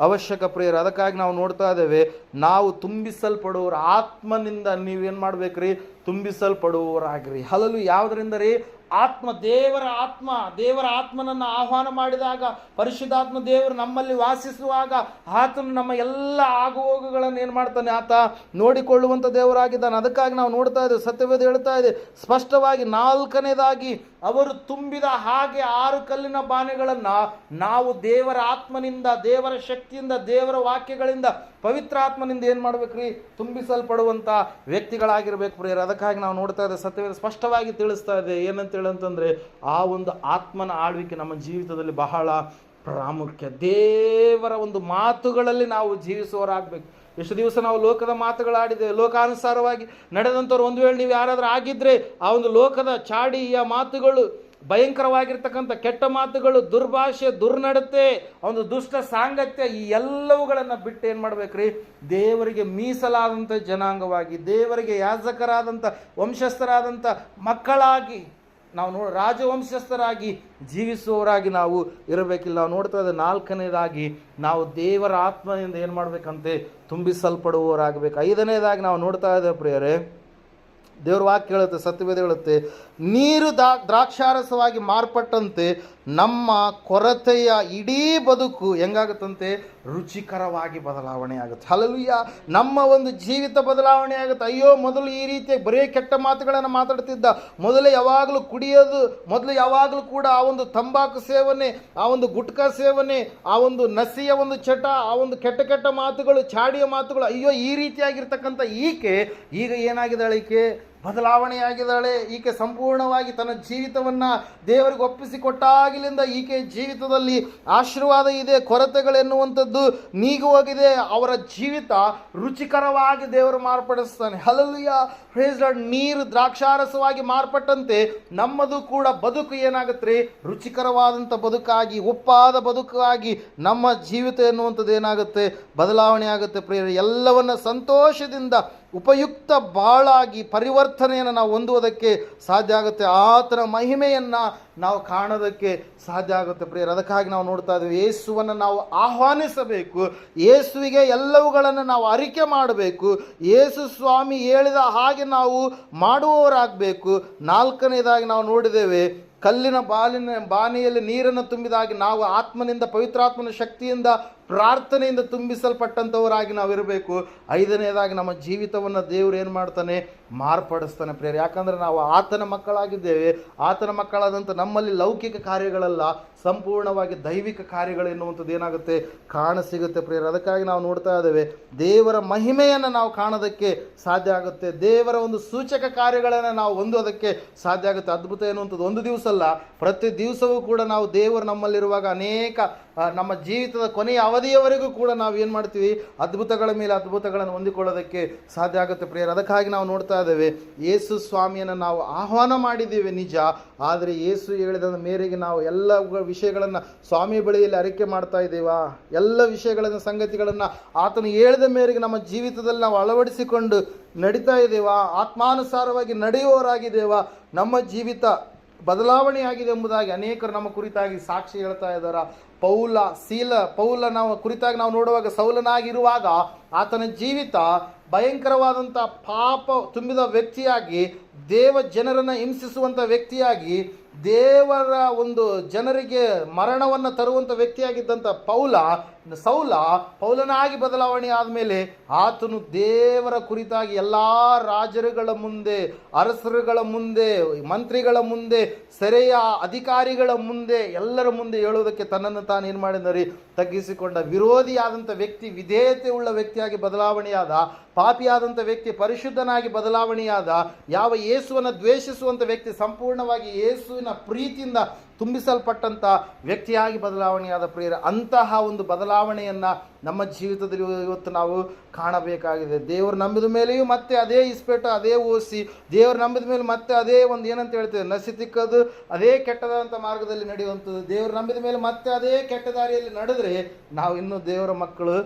ಅವಶ್ಯಕ ಪ್ರಿಯರು. ಅದಕ್ಕಾಗಿ ನಾವು ನೋಡ್ತಾ ಇದ್ದೇವೆ, ನಾವು ತುಂಬಿಸಲ್ಪಡುವವರು ಆತ್ಮನಿಂದ ನೀವೇನು ಮಾಡ್ಬೇಕ್ರಿ? ತುಂಬಿಸಲ್ಪಡುವವರಾಗ್ರಿ. ಹಲಲು ಯಾವುದರಿಂದ ರೀ? ಆತ್ಮ, ದೇವರ ಆತ್ಮನನ್ನು ಆಹ್ವಾನ ಮಾಡಿದಾಗ, ಪರಿಶುದ್ಧಾತ್ಮ ದೇವರು ನಮ್ಮಲ್ಲಿ ವಾಸಿಸುವಾಗ ಆತನು ನಮ್ಮ ಎಲ್ಲ ಆಗುಹೋಗುಗಳನ್ನು ಏನು ಮಾಡ್ತಾನೆ? ಆತ ನೋಡಿಕೊಳ್ಳುವಂಥ ದೇವರಾಗಿದ್ದಾನೆ. ಅದಕ್ಕಾಗಿ ನಾವು ನೋಡ್ತಾ ಇದ್ದೇವೆ, ಸತ್ಯವೇದ ಹೇಳ್ತಾ ಇದೆ ಸ್ಪಷ್ಟವಾಗಿ. ನಾಲ್ಕನೇದಾಗಿ, ಅವರು ತುಂಬಿದ ಹಾಗೆ 6 ಕಲ್ಲಿನ ಬಾನೆಗಳನ್ನು ನಾವು ದೇವರ ಆತ್ಮನಿಂದ, ದೇವರ ಶಕ್ತಿಯಿಂದ, ದೇವರ ವಾಕ್ಯಗಳಿಂದ, ಪವಿತ್ರಾತ್ಮನಿಂದ ಏನು ಮಾಡ್ಬೇಕ್ರಿ? ತುಂಬಿಸಲ್ಪಡುವಂಥ ವ್ಯಕ್ತಿಗಳಾಗಿರ್ಬೇಕು ಪ್ರಿಯರು. ಅದಕ್ಕಾಗಿ ನಾವು ನೋಡ್ತಾ ಇದ್ದೇವೆ, ಸತ್ಯವೇದ ಸ್ಪಷ್ಟವಾಗಿ ತಿಳಿಸ್ತಾ ಇದೆ. ಏನಂತ ಹೇಳಂತಂದ್ರೆ, ಆ ಒಂದು ಆತ್ಮನ ಆಳ್ವಿಕೆ ನಮ್ಮ ಜೀವಿತದಲ್ಲಿ ಬಹಳ ಪ್ರಾಮುಖ್ಯ. ದೇವರ ಒಂದು ಮಾತುಗಳಲ್ಲಿ ನಾವು ಜೀವಿಸುವವರಾಗಬೇಕು. ಎಷ್ಟು ದಿವಸ ನಾವು ಲೋಕದ ಮಾತುಗಳಾಡಿದ್ದೇವೆ, ಲೋಕಾನುಸಾರವಾಗಿ ನಡೆದಂಥವ್ರು. ಒಂದು ವೇಳೆ ನೀವು ಯಾರಾದರೂ ಆಗಿದ್ದರೆ, ಆ ಒಂದು ಲೋಕದ ಚಾಡಿಯ ಮಾತುಗಳು, ಭಯಂಕರವಾಗಿರ್ತಕ್ಕಂಥ ಕೆಟ್ಟ ಮಾತುಗಳು, ದುರ್ಭಾಷೆ, ದುರ್ನಡತೆ, ಒಂದು ದುಷ್ಟ ಸಾಂಗತ್ಯ, ಈ ಎಲ್ಲವುಗಳನ್ನು ಬಿಟ್ಟು ಏನು ಮಾಡ್ಬೇಕ್ರಿ? ದೇವರಿಗೆ ಮೀಸಲಾದಂಥ ಜನಾಂಗವಾಗಿ, ದೇವರಿಗೆ ಯಾಜಕರಾದಂಥ ವಂಶಸ್ಥರಾದಂಥ ಮಕ್ಕಳಾಗಿ, ನಾವು ರಾಜವಂಶಸ್ಥರಾಗಿ ಜೀವಿಸುವವರಾಗಿ ನಾವು ಇರಬೇಕಿಲ್ಲ. ನಾವು ನೋಡ್ತಾ ಇದ್ದೇವೆ, ನಾಲ್ಕನೇದಾಗಿ, ನಾವು ದೇವರ ಆತ್ಮನಿಂದ ಏನು ಮಾಡಬೇಕಂತೆ? ತುಂಬಿಸಲ್ಪಡುವವರಾಗಬೇಕು. ಐದನೇದಾಗಿ ನಾವು ನೋಡ್ತಾ ಇದ್ದೇವೆ ಪ್ರಿಯರೇ, ದೇವ್ರ ವಾಕ್ಯ ಹೇಳುತ್ತೆ, ಸತ್ಯವೇದ ಹೇಳುತ್ತೆ, ನೀರು ದ್ರಾಕ್ಷಾರಸವಾಗಿ ಮಾರ್ಪಟ್ಟಂತೆ ನಮ್ಮ ಕೊರತೆಯ ಇಡೀ ಬದುಕು ಹೆಂಗಾಗುತ್ತಂತೆ? ರುಚಿಕರವಾಗಿ ಬದಲಾವಣೆ ಆಗುತ್ತೆ. ಹಲ್ಲೆಲೂಯಾ. ನಮ್ಮ ಒಂದು ಜೀವಿತ ಬದಲಾವಣೆ ಆಗುತ್ತೆ. ಅಯ್ಯೋ, ಮೊದಲು ಈ ರೀತಿಯಾಗಿ ಬರೀ ಕೆಟ್ಟ ಮಾತುಗಳನ್ನು ಮಾತಾಡ್ತಿದ್ದ, ಮೊದಲೇ ಯಾವಾಗಲೂ ಕುಡಿಯೋದು, ಮೊದಲು ಯಾವಾಗಲೂ ಕೂಡ ಆ ಒಂದು ತಂಬಾಕು ಸೇವನೆ, ಆ ಒಂದು ಗುಟ್ಕಾ ಸೇವನೆ, ಆ ಒಂದು ನಸಿಯ ಒಂದು ಚಟ, ಆ ಒಂದು ಕೆಟ್ಟ ಕೆಟ್ಟ ಮಾತುಗಳು, ಚಾಡಿಯ ಮಾತುಗಳು, ಅಯ್ಯೋ, ಈ ರೀತಿಯಾಗಿರ್ತಕ್ಕಂಥ ಈಕೆ ಈಗ ಏನಾಗಿದ್ದಾಳೆ? ಈಕೆ ಬದಲಾವಣೆಯಾಗಿದ್ದಾಳೆ. ಈಕೆ ಸಂಪೂರ್ಣವಾಗಿ ತನ್ನ ಜೀವಿತವನ್ನು ದೇವರಿಗೆ ಒಪ್ಪಿಸಿಕೊಟ್ಟಾಗಿಲಿಂದ ಈಕೆ ಜೀವಿತದಲ್ಲಿ ಆಶೀರ್ವಾದ ಇದೆ, ಕೊರತೆಗಳೆನ್ನುವಂಥದ್ದು ನೀಗಿ ಹೋಗಿದೆ. ಅವರ ಜೀವಿತ ರುಚಿಕರವಾಗಿ ದೇವರು ಮಾರ್ಪಡಿಸ್ತಾನೆ. Hallelujah, praise lord. ನೀರು ದ್ರಾಕ್ಷಾರಸವಾಗಿ ಮಾರ್ಪಟ್ಟಂತೆ ನಮ್ಮದು ಕೂಡ ಬದುಕು ಏನಾಗುತ್ತೆ? ರುಚಿಕರವಾದಂಥ ಬದುಕಾಗಿ, ಉಪ್ಪಾದ ಬದುಕಾಗಿ ನಮ್ಮ ಜೀವಿತ ಎನ್ನುವಂಥದ್ದು ಏನಾಗುತ್ತೆ? ಬದಲಾವಣೆ ಆಗುತ್ತೆ ಪ್ರಿಯರೇ. ಎಲ್ಲವನ್ನ ಸಂತೋಷದಿಂದ ಉಪಯುಕ್ತ ಬಾಳಾಗಿ ಪರಿವರ್ತನೆಯನ್ನು ನಾವು ಹೊಂದುವುದಕ್ಕೆ ಸಾಧ್ಯ ಆಗುತ್ತೆ. ಆತನ ಮಹಿಮೆಯನ್ನು ನಾವು ಕಾಣೋದಕ್ಕೆ ಸಾಧ್ಯ ಆಗುತ್ತೆ ಪ್ರಿಯರು. ಅದಕ್ಕಾಗಿ ನಾವು ನೋಡ್ತಾ ಇದ್ದೀವಿ, ಯೇಸುವನ್ನು ನಾವು ಆಹ್ವಾನಿಸಬೇಕು, ಯೇಸುವಿಗೆ ಎಲ್ಲವುಗಳನ್ನು ನಾವು ಅರಿಕೆ ಮಾಡಬೇಕು, ಯೇಸು ಸ್ವಾಮಿ ಹೇಳಿದ ಹಾಗೆ ನಾವು ಮಾಡುವವರಾಗಬೇಕು. ನಾಲ್ಕನೇದಾಗಿ ನಾವು ನೋಡಿದ್ದೇವೆ, ಕಲ್ಲಿನ ಬಾನೆಯಲ್ಲಿ ನೀರನ್ನು ತುಂಬಿದಾಗಿ ನಾವು ಆತ್ಮನಿಂದ, ಪವಿತ್ರಾತ್ಮನ ಶಕ್ತಿಯಿಂದ, ಪ್ರಾರ್ಥನೆಯಿಂದ ತುಂಬಿಸಲ್ಪಟ್ಟಂಥವರಾಗಿ ನಾವು ಇರಬೇಕು. ಐದನೇದಾಗಿ, ನಮ್ಮ ಜೀವಿತವನ್ನು ದೇವರು ಏನು ಮಾಡ್ತಾನೆ? ಮಾರ್ಪಡಿಸ್ತಾನೆ ಪ್ರಿಯರು. ಯಾಕಂದರೆ ನಾವು ಆತನ ಮಕ್ಕಳಾಗಿದ್ದೇವೆ. ಆತನ ಮಕ್ಕಳಾದಂಥ ನಮ್ಮಲ್ಲಿ ಲೌಕಿಕ ಕಾರ್ಯಗಳಲ್ಲ, ಸಂಪೂರ್ಣವಾಗಿ ದೈವಿಕ ಕಾರ್ಯಗಳು ಎನ್ನುವಂಥದ್ದು ಏನಾಗುತ್ತೆ? ಕಾಣಸಿಗುತ್ತೆ ಪ್ರಿಯರು. ಅದಕ್ಕಾಗಿ ನಾವು ನೋಡ್ತಾ ಇದ್ದೇವೆ, ದೇವರ ಮಹಿಮೆಯನ್ನು ನಾವು ಕಾಣೋದಕ್ಕೆ ಸಾಧ್ಯ ಆಗುತ್ತೆ, ದೇವರ ಒಂದು ಸೂಚಕ ಕಾರ್ಯಗಳನ್ನು ನಾವು ಹೊಂದೋದಕ್ಕೆ ಸಾಧ್ಯ ಆಗುತ್ತೆ. ಅದ್ಭುತ ಎನ್ನುವಂಥದ್ದು ಒಂದು ದಿವಸ ಅಲ್ಲ, ಪ್ರತಿ ದಿವಸವೂ ಕೂಡ ನಾವು ದೇವರು ನಮ್ಮಲ್ಲಿರುವಾಗ ಅನೇಕ ನಮ್ಮ ಜೀವಿತದ ಕೊನೆಯ ಅವಧಿಯವರೆಗೂ ಕೂಡ ನಾವು ಏನು ಮಾಡ್ತೀವಿ, ಅದ್ಭುತಗಳ ಮೇಲೆ ಅದ್ಭುತಗಳನ್ನು ಹೊಂದಿಕೊಳ್ಳೋದಕ್ಕೆ ಸಾಧ್ಯ ಆಗುತ್ತೆ ಪ್ರಿಯರೇ. ಅದಕ್ಕಾಗಿ ನಾವು ನೋಡ್ತಾ ಇದ್ದೇವೆ, ಯೇಸು ಸ್ವಾಮಿಯನ್ನು ನಾವು ಆಹ್ವಾನ ಮಾಡಿದ್ದೇವೆ ನಿಜ, ಆದರೆ ಯೇಸು ಹೇಳಿದ ಮೇರೆಗೆ ನಾವು ಎಲ್ಲ ವಿಷಯಗಳನ್ನು ಸ್ವಾಮಿ ಬಳಿಯಲ್ಲಿ ಅರಿಕೆ ಮಾಡ್ತಾ ಇದ್ದೇವಾ? ಎಲ್ಲ ವಿಷಯಗಳನ್ನು, ಸಂಗತಿಗಳನ್ನು ಆತನು ಹೇಳಿದ ಮೇರೆಗೆ ನಮ್ಮ ಜೀವಿತದಲ್ಲಿ ನಾವು ಅಳವಡಿಸಿಕೊಂಡು ನಡೀತಾ ಇದ್ದೇವಾ? ಆತ್ಮಾನುಸಾರವಾಗಿ ನಡೆಯುವವರಾಗಿದ್ದೇವಾ? ನಮ್ಮ ಜೀವಿತ ಬದಲಾವಣೆಯಾಗಿದೆ ಎಂಬುದಾಗಿ ಅನೇಕರು ನಮ್ಮ ಕುರಿತಾಗಿ ಸಾಕ್ಷಿ ಹೇಳ್ತಾ ಇದ್ದಾರೆ. ಪೌಲ ನಾವು ಕುರಿತಾಗಿ ನಾವು ನೋಡುವಾಗ, ಸೌಲನಾಗಿರುವಾಗ ಆತನ ಜೀವಿತ ಭಯಂಕರವಾದಂಥ ಪಾಪ ತುಂಬಿದ ವ್ಯಕ್ತಿಯಾಗಿ, ಜನರನ್ನು ಹಿಂಸಿಸುವಂಥ ವ್ಯಕ್ತಿಯಾಗಿ, ದೇವರ ಒಂದು ಜನರಿಗೆ ಮರಣವನ್ನು ತರುವಂಥ ವ್ಯಕ್ತಿಯಾಗಿದ್ದಂಥ ಪೌಲನಾಗಿ ಬದಲಾವಣೆ ಆದಮೇಲೆ ಆತನು ದೇವರ ಕುರಿತಾಗಿ ಎಲ್ಲ ರಾಜರುಗಳ ಮುಂದೆ, ಅರಸರುಗಳ ಮುಂದೆ, ಮಂತ್ರಿಗಳ ಮುಂದೆ, ಸೆರೆಯ ಅಧಿಕಾರಿಗಳ ಮುಂದೆ, ಎಲ್ಲರ ಮುಂದೆ ಹೇಳುವುದಕ್ಕೆ ತನ್ನನ್ನು ತಾನು ಏನು ಮಾಡಿದರೆ ತಗ್ಗಿಸಿಕೊಂಡ. ವಿರೋಧಿಯಾದಂಥ ವ್ಯಕ್ತಿ ವಿಧೇಯತೆ ಉಳ್ಳ ವ್ಯಕ್ತಿಯಾಗಿ ಬದಲಾವಣೆಯಾದ, ಪಾಪಿಯಾದಂಥ ವ್ಯಕ್ತಿ ಪರಿಶುದ್ಧನಾಗಿ ಬದಲಾವಣೆಯಾದ, ಯಾವ ಯೇಸುವನ್ನು ದ್ವೇಷಿಸುವಂಥ ವ್ಯಕ್ತಿ ಸಂಪೂರ್ಣವಾಗಿ ಯೇಸುವಿನ ಪ್ರೀತಿಯಿಂದ ತುಂಬಿಸಲ್ಪಟ್ಟಂಥ ವ್ಯಕ್ತಿಯಾಗಿ ಬದಲಾವಣೆಯಾದ ಪ್ರಿಯರೇ. ಅಂತಹ ಒಂದು ಬದಲಾವಣೆಯನ್ನು ನಮ್ಮ ಜೀವಿತದಲ್ಲಿ ಇವತ್ತು ನಾವು ಕಾಣಬೇಕಾಗಿದೆ. ದೇವರು ನಂಬಿದ ಮೇಲೆಯೂ ಮತ್ತೆ ಅದೇ ಇಸ್ಪೇಟ, ಅದೇ ಓಸಿ, ದೇವರು ನಂಬಿದ ಮೇಲೆ ಮತ್ತೆ ಅದೇ ಒಂದು ಏನಂತ ಹೇಳ್ತೇವೆ, ನಸಿ ತಿಕ್ಕೋದು, ಅದೇ ಕೆಟ್ಟದಂಥ ಮಾರ್ಗದಲ್ಲಿ ನಡೆಯುವಂಥದ್ದು. ದೇವರು ನಂಬಿದ ಮೇಲೆ ಮತ್ತೆ ಅದೇ ಕೆಟ್ಟ ದಾರಿಯಲ್ಲಿ ನಡೆದರೆ ನಾವು ಇನ್ನೂ ದೇವರ ಮಕ್ಕಳು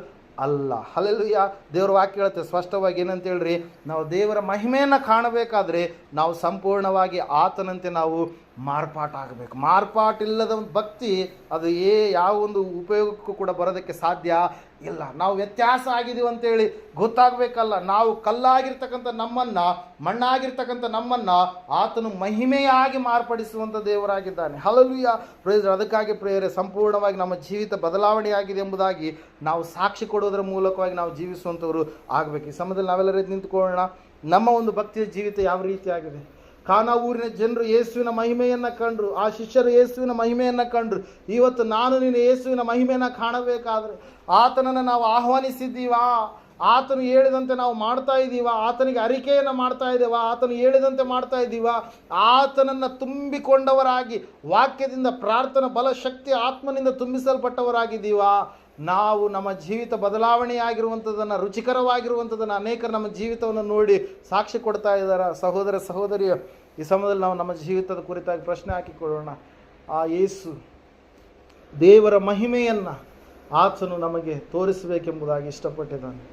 ಅಲ್ಲ. ಹಲ್ಲೆಲೂಯಾ. ದೇವರ ವಾಕ್ಯ ಹೇಳುತ್ತೆ ಸ್ಪಷ್ಟವಾಗಿ, ಏನಂತ ಹೇಳ್ರಿ, ನಾವು ದೇವರ ಮಹಿಮೆಯನ್ನು ಕಾಣಬೇಕಾದ್ರೆ ನಾವು ಸಂಪೂರ್ಣವಾಗಿ ಆತನಂತೆ ನಾವು ಮಾರ್ಪಾಟಾಗಬೇಕು. ಮಾರ್ಪಾಟಿಲ್ಲದ ಒಂದು ಭಕ್ತಿ ಅದು ಯಾವ ಒಂದು ಉಪಯೋಗಕ್ಕೂ ಕೂಡ ಬರೋದಕ್ಕೆ ಸಾಧ್ಯ ಇಲ್ಲ. ನಾವು ವ್ಯತ್ಯಾಸ ಆಗಿದ್ದೀವಿ ಅಂತೇಳಿ ಗೊತ್ತಾಗಬೇಕಲ್ಲ. ನಾವು ಕಲ್ಲಾಗಿರ್ತಕ್ಕಂಥ ನಮ್ಮನ್ನು, ಮಣ್ಣಾಗಿರ್ತಕ್ಕಂಥ ನಮ್ಮನ್ನು ಆತನು ಮಹಿಮೆಯಾಗಿ ಮಾರ್ಪಡಿಸುವಂಥ ದೇವರಾಗಿದ್ದಾನೆ. ಹಲ್ಲೆಲೂಯಾ. ಪ್ರೇಯರ್. ಅದಕ್ಕಾಗಿ ಪ್ರೇಯರೇ, ಸಂಪೂರ್ಣವಾಗಿ ನಮ್ಮ ಜೀವಿತ ಬದಲಾವಣೆಯಾಗಿದೆ ಎಂಬುದಾಗಿ ನಾವು ಸಾಕ್ಷಿ ಕೊಡೋದರ ಮೂಲಕವಾಗಿ ನಾವು ಜೀವಿಸುವಂಥವರು ಆಗಬೇಕು. ಈ ಸಮಯದಲ್ಲಿ ನಾವೆಲ್ಲರೂ ನಿಂತ್ಕೊಳ್ಳೋಣ. ನಮ್ಮ ಒಂದು ಭಕ್ತಿಯ ಜೀವಿತ ಯಾವ ರೀತಿಯಾಗಿದೆ? ಕಾನಾ ಊರಿನ ಜನರು ಯೇಸುವಿನ ಮಹಿಮೆಯನ್ನು ಕಂಡ್ರು, ಆ ಶಿಷ್ಯರು ಯೇಸುವಿನ ಮಹಿಮೆಯನ್ನು ಕಂಡ್ರು. ಇವತ್ತು ನಾನು ನೀನು ಯೇಸುವಿನ ಮಹಿಮೆಯನ್ನು ಕಾಣಬೇಕಾದ್ರೆ ಆತನನ್ನು ನಾವು ಆಹ್ವಾನಿಸಿದ್ದೀವಾ? ಆತನು ಹೇಳಿದಂತೆ ನಾವು ಮಾಡ್ತಾ ಇದ್ದೀವಾ? ಆತನಿಗೆ ಅರಿಕೆಯನ್ನು ಮಾಡ್ತಾ ಇದ್ದೇವಾ? ಆತನು ಹೇಳಿದಂತೆ ಮಾಡ್ತಾ ಇದ್ದೀವಾ? ಆತನನ್ನು ತುಂಬಿಕೊಂಡವರಾಗಿ, ವಾಕ್ಯದಿಂದ, ಪ್ರಾರ್ಥನಾ ಬಲ, ಶಕ್ತಿ, ಆತ್ಮನಿಂದ ತುಂಬಿಸಲ್ಪಟ್ಟವರಾಗಿದ್ದೀವಾ? ನಾವು ನಮ್ಮ ಜೀವಿತ ಬದಲಾವಣೆಯಾಗಿರುವಂಥದ್ದನ್ನು, ರುಚಿಕರವಾಗಿರುವಂಥದ್ದನ್ನು ಅನೇಕರು ನಮ್ಮ ಜೀವಿತವನ್ನು ನೋಡಿ ಸಾಕ್ಷಿ ಕೊಡ್ತಾ ಇದ್ದಾರೆ. ಸಹೋದರ ಸಹೋದರಿಯ, ಈ ಸಮಯದಲ್ಲಿ ನಾವು ನಮ್ಮ ಜೀವಿತದ ಕುರಿತಾಗಿ ಪ್ರಶ್ನೆ ಹಾಕಿಕೊಳ್ಳೋಣ. ಆ ಯೇಸು ದೇವರ ಮಹಿಮೆಯನ್ನು ಆತನು ನಮಗೆ ತೋರಿಸಬೇಕೆಂಬುದಾಗಿ ಇಷ್ಟಪಟ್ಟಿದ್ದಾನೆ.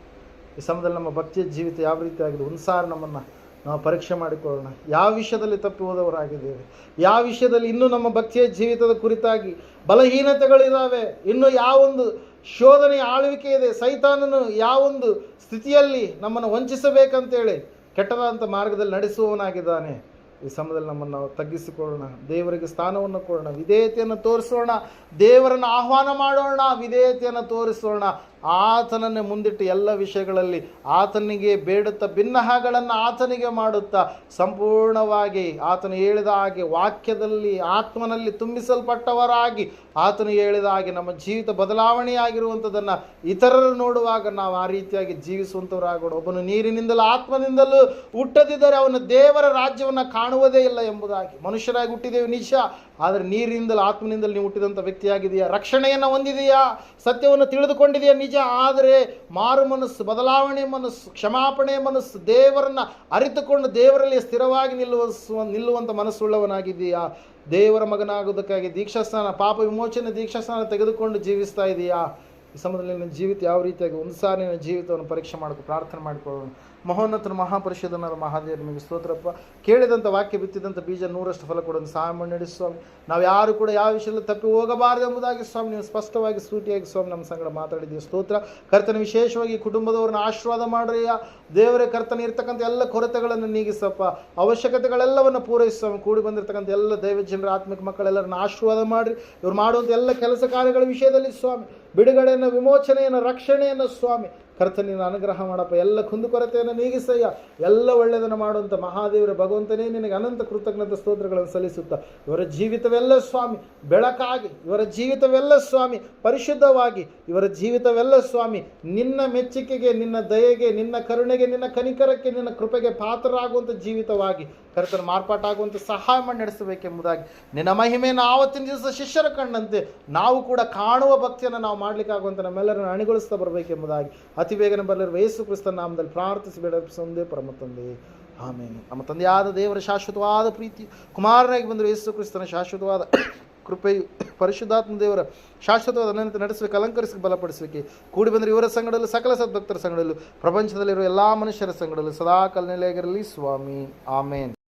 ಈ ಸಮಯದಲ್ಲಿ ನಮ್ಮ ಭಕ್ತಿಯ ಜೀವಿತ ಯಾವ ರೀತಿಯಾಗಿದೆ? ಒಂದು ಸಾರಿ ನಮ್ಮನ್ನು ನಾವು ಪರೀಕ್ಷೆ ಮಾಡಿಕೊಳ್ಳೋಣ. ಯಾವ ವಿಷಯದಲ್ಲಿ ತಪ್ಪಿ ಹೋದವರಾಗಿದ್ದೇವೆ? ಯಾವ ವಿಷಯದಲ್ಲಿ ಇನ್ನೂ ನಮ್ಮ ಭಕ್ತಿಯ ಜೀವಿತದ ಕುರಿತಾಗಿ ಬಲಹೀನತೆಗಳಿದ್ದಾವೆ? ಇನ್ನೂ ಯಾವೊಂದು ಶೋಧನೆಯ ಆಳ್ವಿಕೆ ಇದೆ? ಸೈತಾನನು ಯಾವೊಂದು ಸ್ಥಿತಿಯಲ್ಲಿ ನಮ್ಮನ್ನು ವಂಚಿಸಬೇಕಂತೇಳಿ ಕೆಟ್ಟದಾದಂಥ ಮಾರ್ಗದಲ್ಲಿ ನಡೆಸುವವನಾಗಿದ್ದಾನೆ? ಈ ಸಮಯದಲ್ಲಿ ನಮ್ಮನ್ನು ನಾವು ತಗ್ಗಿಸಿಕೊಳ್ಳೋಣ, ದೇವರಿಗೆ ಸ್ಥಾನವನ್ನು ಕೊಡೋಣ, ವಿಧೇಯತೆಯನ್ನು ತೋರಿಸೋಣ, ದೇವರನ್ನು ಆಹ್ವಾನ ಮಾಡೋಣ, ವಿಧೇಯತೆಯನ್ನು ತೋರಿಸೋಣ. ಆತನನ್ನೇ ಮುಂದಿಟ್ಟು ಎಲ್ಲ ವಿಷಯಗಳಲ್ಲಿ ಆತನಿಗೆ ಬೇಡುತ್ತಾ, ಭಿನ್ನಹಗಳನ್ನು ಆತನಿಗೆ ಮಾಡುತ್ತಾ, ಸಂಪೂರ್ಣವಾಗಿ ಆತನು ಹೇಳಿದ ಹಾಗೆ ವಾಕ್ಯದಲ್ಲಿ, ಆತ್ಮನಲ್ಲಿ ತುಂಬಿಸಲ್ಪಟ್ಟವರಾಗಿ, ಆತನು ಹೇಳಿದ ಹಾಗೆ ನಮ್ಮ ಜೀವಿತ ಬದಲಾವಣೆಯಾಗಿರುವಂಥದ್ದನ್ನು ಇತರರು ನೋಡುವಾಗ ನಾವು ಆ ರೀತಿಯಾಗಿ ಜೀವಿಸುವಂಥವರಾಗೋಣ. ಒಬ್ಬನು ನೀರಿನಿಂದಲೂ ಆತ್ಮನಿಂದಲೂ ಹುಟ್ಟದಿದ್ದರೆ ಅವನು ದೇವರ ರಾಜ್ಯವನ್ನು ಕಾಣುವುದೇ ಇಲ್ಲ ಎಂಬುದಾಗಿ. ಮನುಷ್ಯರಾಗಿ ಹುಟ್ಟಿದ್ದೇವೆ ನಿಜ, ಆದರೆ ನೀರಿನಿಂದಲೂ ಆತ್ಮನಿಂದಲೂ ನೀವು ಹುಟ್ಟಿದಂಥ ವ್ಯಕ್ತಿಯಾಗಿದೆಯಾ? ರಕ್ಷಣೆಯನ್ನು ಹೊಂದಿದೆಯಾ? ಸತ್ಯವನ್ನು ತಿಳಿದುಕೊಂಡಿದೆಯಾ? ನಿಜ. ಆದರೆ ಮಾರು ಮನಸ್ಸು, ಬದಲಾವಣೆ ಮನಸ್ಸು, ಕ್ಷಮಾಪಣೆ ಮನಸ್ಸು, ದೇವರನ್ನು ಅರಿತುಕೊಂಡು ದೇವರಲ್ಲಿ ಸ್ಥಿರವಾಗಿ ನಿಲ್ಲುವಂಥ ಮನಸ್ಸುಳ್ಳವನಾಗಿದೆಯಾ? ದೇವರ ಮಗನಾಗೋದಕ್ಕಾಗಿ ದೀಕ್ಷಾಸ್ನಾನ, ಪಾಪ ವಿಮೋಚನೆ ದೀಕ್ಷಾಸ್ನಾನ ತೆಗೆದುಕೊಂಡು ಜೀವಿಸ್ತಾ ಇದೆಯಾ? ಈ ಸಮಯದಲ್ಲಿ ನನ್ನ ಜೀವಿತ ಯಾವ ರೀತಿಯಾಗಿ? ಒಂದು ಸಾರಿ ನನ್ನ ಜೀವಿತವನ್ನು ಪರೀಕ್ಷೆ ಮಾಡ್ಕೊ, ಪ್ರಾರ್ಥನೆ ಮಾಡಿಕೊಳ್ಳೋಣ. ಮಹೋನ್ನತನ ಮಹಾಪರಿಷದನಾದ ಮಹಾದೇವ, ನಿಮಗೆ ಸ್ತೋತ್ರಪ್ಪ. ಕೇಳಿದಂಥ ವಾಕ್ಯ, ಬಿತ್ತಿದಂಥ ಬೀಜ 100ರಷ್ಟು ಫಲ ಕೊಡೋದು ಸಹಾಯ ಮಾಡಿ ಸ್ವಾಮಿ. ನಾವು ಯಾರು ಕೂಡ ಯಾವ ವಿಷಯದಲ್ಲಿ ತಪ್ಪಿ ಹೋಗಬಾರದು ಎಂಬುದಾಗಿ ಸ್ವಾಮಿ ನೀವು ಸ್ಪಷ್ಟವಾಗಿ, ಸೂಟಿಯಾಗಿ ಸ್ವಾಮಿ ನಮ್ಮ ಸಂಗಡ ಮಾತಾಡಿದ್ದೀವಿ. ಸ್ತೋತ್ರ. ಕರ್ತನ ವಿಶೇಷವಾಗಿ ಕುಟುಂಬದವ್ರನ್ನ ಆಶೀರ್ವಾದ ಮಾಡ್ರಿಯ ದೇವರೇ. ಕರ್ತನ ಇರ್ತಕ್ಕಂಥ ಎಲ್ಲ ಕೊರತೆಗಳನ್ನು ನೀಗಿಸಪ್ಪ, ಅವಶ್ಯಕತೆಗಳೆಲ್ಲವನ್ನು ಪೂರೈಸಿ. ಕೂಡಿ ಬಂದಿರತಕ್ಕಂಥ ಎಲ್ಲ ದೈವ ಜನರ ಆತ್ಮಿಕ ಮಕ್ಕಳೆಲ್ಲರನ್ನ ಆಶೀರ್ವಾದ ಮಾಡಿರಿ. ಇವ್ರು ಮಾಡುವಂಥ ಎಲ್ಲ ಕೆಲಸ ಕಾರ್ಯಗಳ ವಿಷಯದಲ್ಲಿ ಸ್ವಾಮಿ ಬಿಡುಗಡೆಯನ್ನು, ವಿಮೋಚನೆಯನ್ನು, ರಕ್ಷಣೆಯನ್ನು ಸ್ವಾಮಿ ಕರ್ತನಿನ ಅನುಗ್ರಹ ಮಾಡಪ್ಪ. ಎಲ್ಲ ಕುಂದುಕೊರತೆಯನ್ನು ನೀಗಿಸಯ್ಯ. ಎಲ್ಲ ಒಳ್ಳೆಯದನ್ನು ಮಾಡುವಂಥ ಮಹಾದೇವರ ಭಗವಂತನೇ ನಿನಗೆ ಅನಂತ ಕೃತಜ್ಞತೆ ಸ್ತೋತ್ರಗಳನ್ನು ಸಲ್ಲಿಸುತ್ತಾ, ಇವರ ಜೀವಿತವೆಲ್ಲ ಸ್ವಾಮಿ ಬೆಳಕಾಗಿ, ಇವರ ಜೀವಿತವೆಲ್ಲ ಸ್ವಾಮಿ ಪರಿಶುದ್ಧವಾಗಿ, ಇವರ ಜೀವಿತವೆಲ್ಲ ಸ್ವಾಮಿ ನಿನ್ನ ಮೆಚ್ಚುಗೆಗೆ, ನಿನ್ನ ದಯೆಗೆ, ನಿನ್ನ ಕರುಣೆಗೆ, ನಿನ್ನ ಕನಿಕರಕ್ಕೆ, ನಿನ್ನ ಕೃಪೆಗೆ ಪಾತ್ರರಾಗುವಂಥ ಜೀವಿತವಾಗಿ ಕರ್ತನ ಮಾರ್ಪಾಟಾಗುವಂತೆ ಸಹಾಯ ಮಾಡಿ ನಡೆಸಬೇಕೆಂಬುದಾಗಿ ನಿನ್ನ ಮಹಿಮೆಯನ್ನು ಆವತ್ತಿನ ದಿವಸ ಶಿಷ್ಯರ ಕಂಡಂತೆ ನಾವು ಕೂಡ ಕಾಣುವ ಭಕ್ತಿಯನ್ನು ನಾವು ಮಾಡಲಿಕ್ಕಾಗುವಂತೆ ನಮ್ಮೆಲ್ಲರನ್ನು ಅಣಿಗೊಳಿಸ್ತಾ ಬರಬೇಕೆಂಬುದಾಗಿ ಅತಿ ಬೇಗನೆ ಬರಲಿರುವ ಯೇಸು ಕ್ರಿಸ್ತನ ನಾಮದಲ್ಲಿ ಪ್ರಾರ್ಥಿಸಿ ಬೇಡಿಸುವುದೇ ಪರಮ ತಂದೆ, ಆಮೇಲೆ. ನಮ್ಮ ತಂದೆಯಾದ ದೇವರ ಶಾಶ್ವತವಾದ ಪ್ರೀತಿ, ಕುಮಾರನಾಗಿ ಬಂದರು ಯೇಸು ಕ್ರಿಸ್ತನ ಶಾಶ್ವತವಾದ ಕೃಪೆಯು, ಪರಿಶುದ್ಧಾತ್ಮ ದೇವರ ಶಾಶ್ವತವಾದ ಅನಂತ ನಡೆಸಲಿಕ್ಕೆ, ಅಲಂಕರಿಸಿ ಬಲಪಡಿಸಲಿಕ್ಕೆ ಕೂಡಿ ಬಂದರೆ ಇವರ ಸಂಗಡಲು ಸಕಲ ಸದ್ಭಕ್ತರ ಸಂಗಡಲು ಪ್ರಪಂಚದಲ್ಲಿರುವ ಎಲ್ಲ ಮನುಷ್ಯರ ಸಂಗಡಲು ಸದಾ ಕಲ್ನೆಲೆಯಾಗಿರಲಿ ಸ್ವಾಮಿ, ಆಮೇನ್.